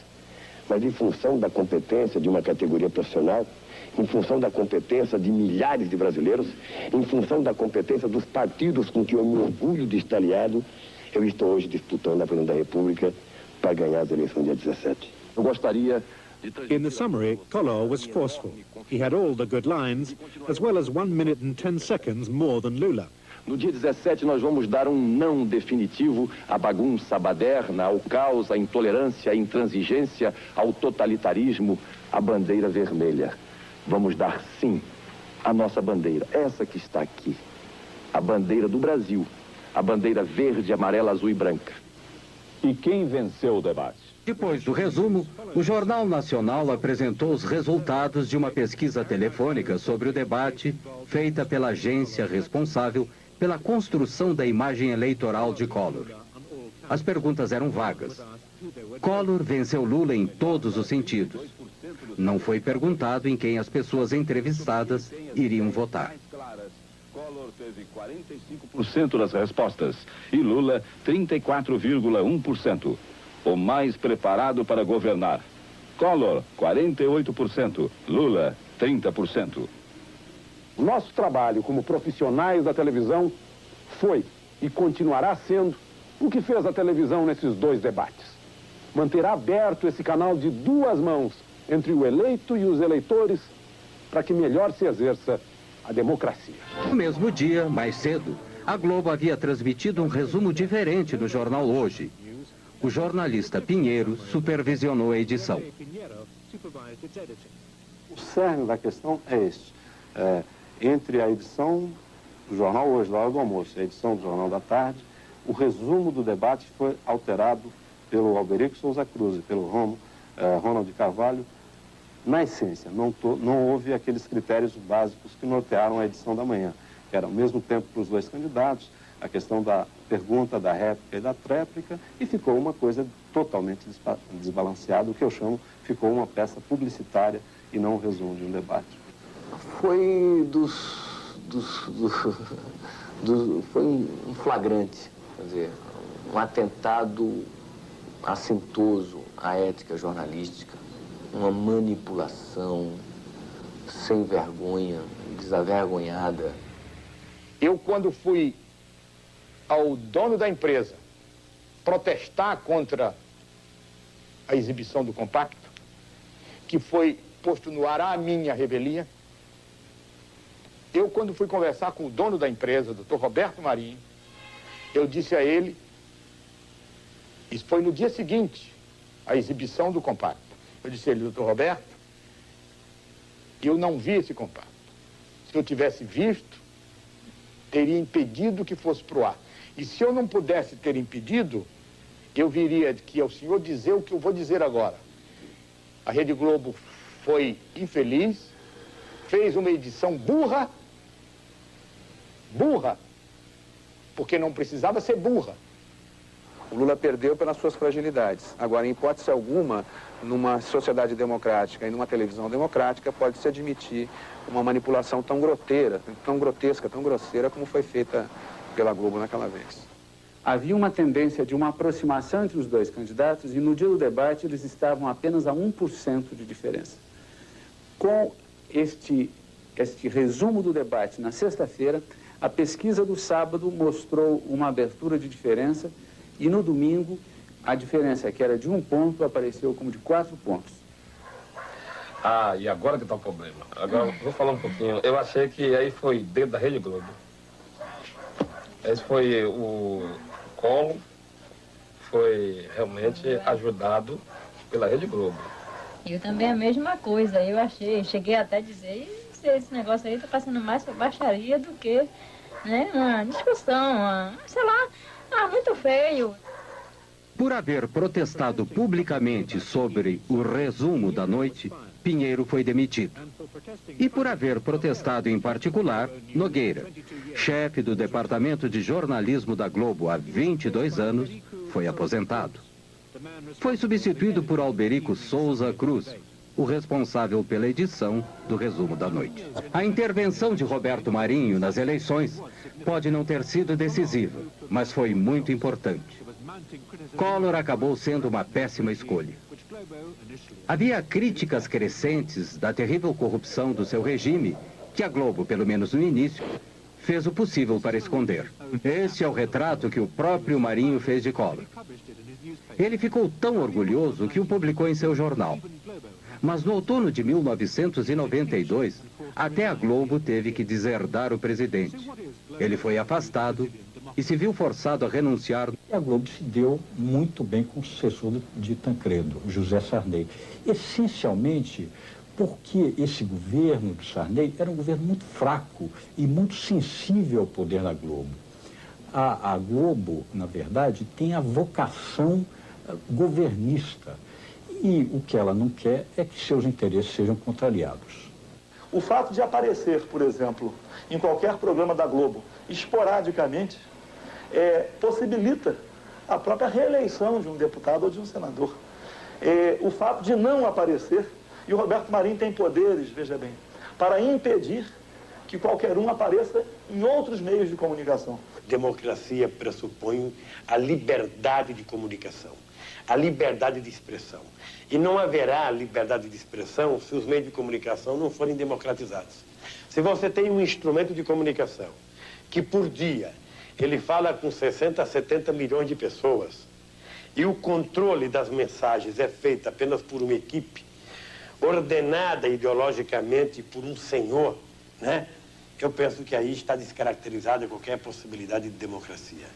mas em função da competência de uma categoria profissional, em função da competência de milhares de brasileiros, em função da competência dos partidos com que eu me orgulho de estar aliado, eu estou hoje disputando a presidência da República para ganhar as eleições dia 17. Eu gostaria de... In the summary, Collor was forceful. He had all the good lines, as well as 1 minute and 10 seconds more than Lula. No dia 17, nós vamos dar um não definitivo à bagunça, à baderna, ao caos, à intolerância, à intransigência, ao totalitarismo, à bandeira vermelha. Vamos dar sim à nossa bandeira, essa que está aqui, a bandeira do Brasil, a bandeira verde, amarela, azul e branca. E quem venceu o debate? Depois do resumo, o Jornal Nacional apresentou os resultados de uma pesquisa telefônica sobre o debate feita pela agência responsável pela construção da imagem eleitoral de Collor. As perguntas eram vagas. Collor venceu Lula em todos os sentidos. Não foi perguntado em quem as pessoas entrevistadas iriam votar. Collor teve 45% das respostas e Lula 34,1%. o mais preparado para governar. Collor, 48%. Lula, 30%. O nosso trabalho como profissionais da televisão foi e continuará sendo o que fez a televisão nesses dois debates. Manter aberto esse canal de duas mãos entre o eleito e os eleitores para que melhor se exerça a democracia. No mesmo dia, mais cedo, a Globo havia transmitido um resumo diferente no jornal Hoje. O jornalista Pinheiro supervisionou a edição. O cerne da questão é este. Entre a edição do jornal Hoje, da hora do almoço, e a edição do jornal da tarde, o resumo do debate foi alterado pelo Alberico Souza Cruz e pelo Ronald Carvalho. Na essência, não houve aqueles critérios básicos que nortearam a edição da manhã, que era ao mesmo tempo para os dois candidatos, a questão da pergunta, da réplica e da tréplica, e ficou uma coisa totalmente desbalanceada, o que eu chamo, ficou uma peça publicitária e não um resumo de um debate. Foi foi um flagrante, quer dizer, um atentado assintoso à ética jornalística, uma manipulação sem vergonha, desavergonhada. Eu, quando fui ao dono da empresa protestar contra a exibição do compacto, que foi posto no ar a minha revelia, eu, quando fui conversar com o dono da empresa, Dr. Roberto Marinho, eu disse a ele, isso foi no dia seguinte, a exibição do compacto, eu disse a ele, Dr. Roberto, eu não vi esse compacto. Se eu tivesse visto, teria impedido que fosse para o ar. E se eu não pudesse ter impedido, eu viria que ao senhor dizer o que eu vou dizer agora. A Rede Globo foi infeliz, fez uma edição burra, porque não precisava ser burra. O Lula perdeu pelas suas fragilidades. Agora, em hipótese alguma, numa sociedade democrática e numa televisão democrática, pode-se admitir uma manipulação tão grotesca, tão grosseira como foi feita pela Globo naquela vez. Havia uma tendência de uma aproximação entre os dois candidatos e no dia do debate eles estavam apenas a 1% de diferença. Com este resumo do debate na sexta-feira, a pesquisa do sábado mostrou uma abertura de diferença e no domingo a diferença, que era de 1 ponto, apareceu como de 4 pontos. Ah, e agora que está o problema. Agora, vou falar um pouquinho. Eu achei que aí foi dentro da Rede Globo. Esse foi o Collor, foi realmente ajudado pela Rede Globo. Eu também a mesma coisa, eu achei, cheguei até a dizer, esse negócio aí está passando mais por baixaria do que, né, uma discussão, sei lá, muito feio. Por haver protestado publicamente sobre o resumo da noite, Pinheiro foi demitido. E por haver protestado em particular, Nogueira, chefe do Departamento de Jornalismo da Globo há 22 anos, foi aposentado. Foi substituído por Alberico Souza Cruz, o responsável pela edição do resumo da noite. A intervenção de Roberto Marinho nas eleições pode não ter sido decisiva, mas foi muito importante. Collor acabou sendo uma péssima escolha. Havia críticas crescentes da terrível corrupção do seu regime, que a Globo, pelo menos no início, fez o possível para esconder. Esse é o retrato que o próprio Marinho fez de Collor. Ele ficou tão orgulhoso que o publicou em seu jornal. Mas no outono de 1992, até a Globo teve que deserdar o presidente. Ele foi afastado e se viu forçado a renunciar. E a Globo se deu muito bem com o sucessor de Tancredo, José Sarney. Essencialmente porque esse governo do Sarney era um governo muito fraco e muito sensível ao poder da Globo. A Globo, na verdade, tem a vocação governista. E o que ela não quer é que seus interesses sejam contrariados. O fato de aparecer, por exemplo, em qualquer programa da Globo, esporadicamente, possibilita a própria reeleição de um deputado ou de um senador. O fato de não aparecer, e o Roberto Marinho tem poderes, veja bem, para impedir que qualquer um apareça em outros meios de comunicação. Democracia pressupõe a liberdade de comunicação. a liberdade de expressão. E não haverá liberdade de expressão se os meios de comunicação não forem democratizados. Se você tem um instrumento de comunicação que por dia ele fala com 60 a 70 milhões de pessoas e o controle das mensagens é feito apenas por uma equipe ordenada ideologicamente por um senhor, né? Eu penso que aí está descaracterizada qualquer possibilidade de democracia.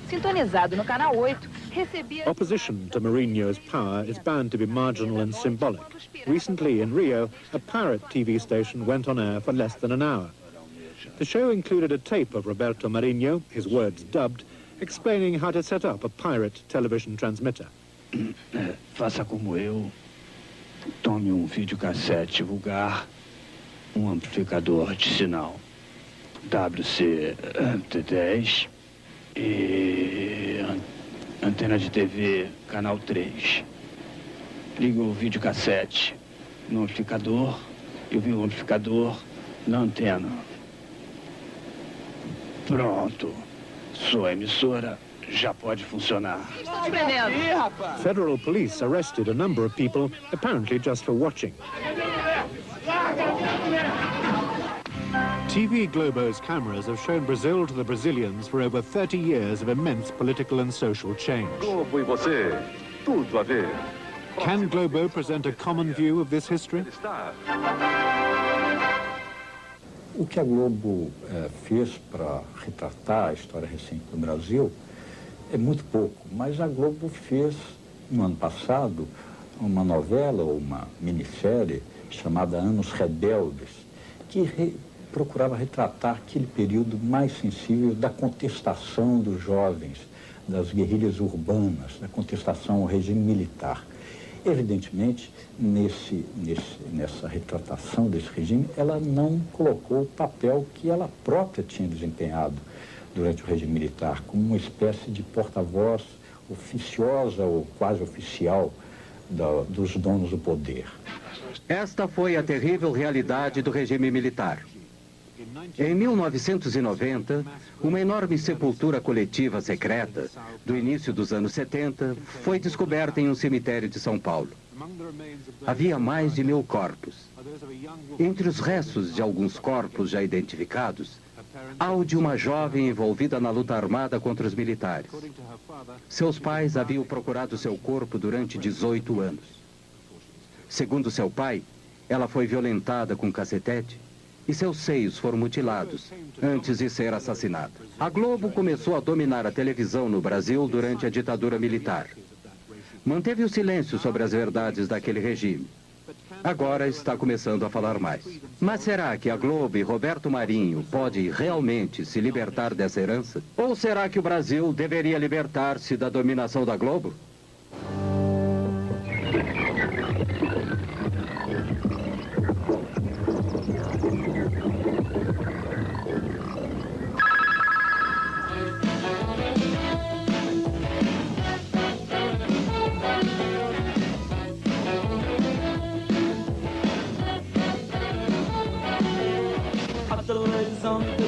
Sintonizado no canal 8, recebia... Opposition to Mourinho's power is bound to be marginal and symbolic. Recently in Rio, a pirate TV station went on air for less than an hour. The show included a tape of Roberto Marinho, his words dubbed, explaining how to set up a pirate television transmitter. Faça como eu. Tome videocassete vulgar, amplificador de sinal WC-T10 e antena de TV, canal 3. Liga o videocassete no amplificador e o amplificador na antena. Pronto. Sua emissora já pode funcionar. Federal police arrested a number of people, apparently just for watching. TV Globo's cameras have shown Brazil to the Brazilians for over 30 years of immense political and social change. Globo e você, tudo a ver. Can Globo present a common view of this history? O que a Globo fez para retratar a história recente do Brasil é muito pouco, mas a Globo fez, no ano passado, uma novela ou uma minissérie chamada Anos Rebeldes, que procurava retratar aquele período mais sensível da contestação dos jovens, das guerrilhas urbanas, da contestação ao regime militar. Evidentemente, nessa retratação desse regime, ela não colocou o papel que ela própria tinha desempenhado durante o regime militar, como uma espécie de porta-voz oficiosa ou quase oficial dos donos do poder. Esta foi a terrível realidade do regime militar. Em 1990, uma enorme sepultura coletiva secreta, do início dos anos 70, foi descoberta em um cemitério de São Paulo. Havia mais de 1000 corpos. Entre os restos de alguns corpos já identificados, há o de uma jovem envolvida na luta armada contra os militares. Seus pais haviam procurado seu corpo durante 18 anos. Segundo seu pai, ela foi violentada com cacetete e seus seios foram mutilados antes de ser assassinada. A Globo começou a dominar a televisão no Brasil durante a ditadura militar. Manteve o silêncio sobre as verdades daquele regime. Agora está começando a falar mais. Mas será que a Globo e Roberto Marinho podem realmente se libertar dessa herança? Ou será que o Brasil deveria libertar-se da dominação da Globo? The ladies on the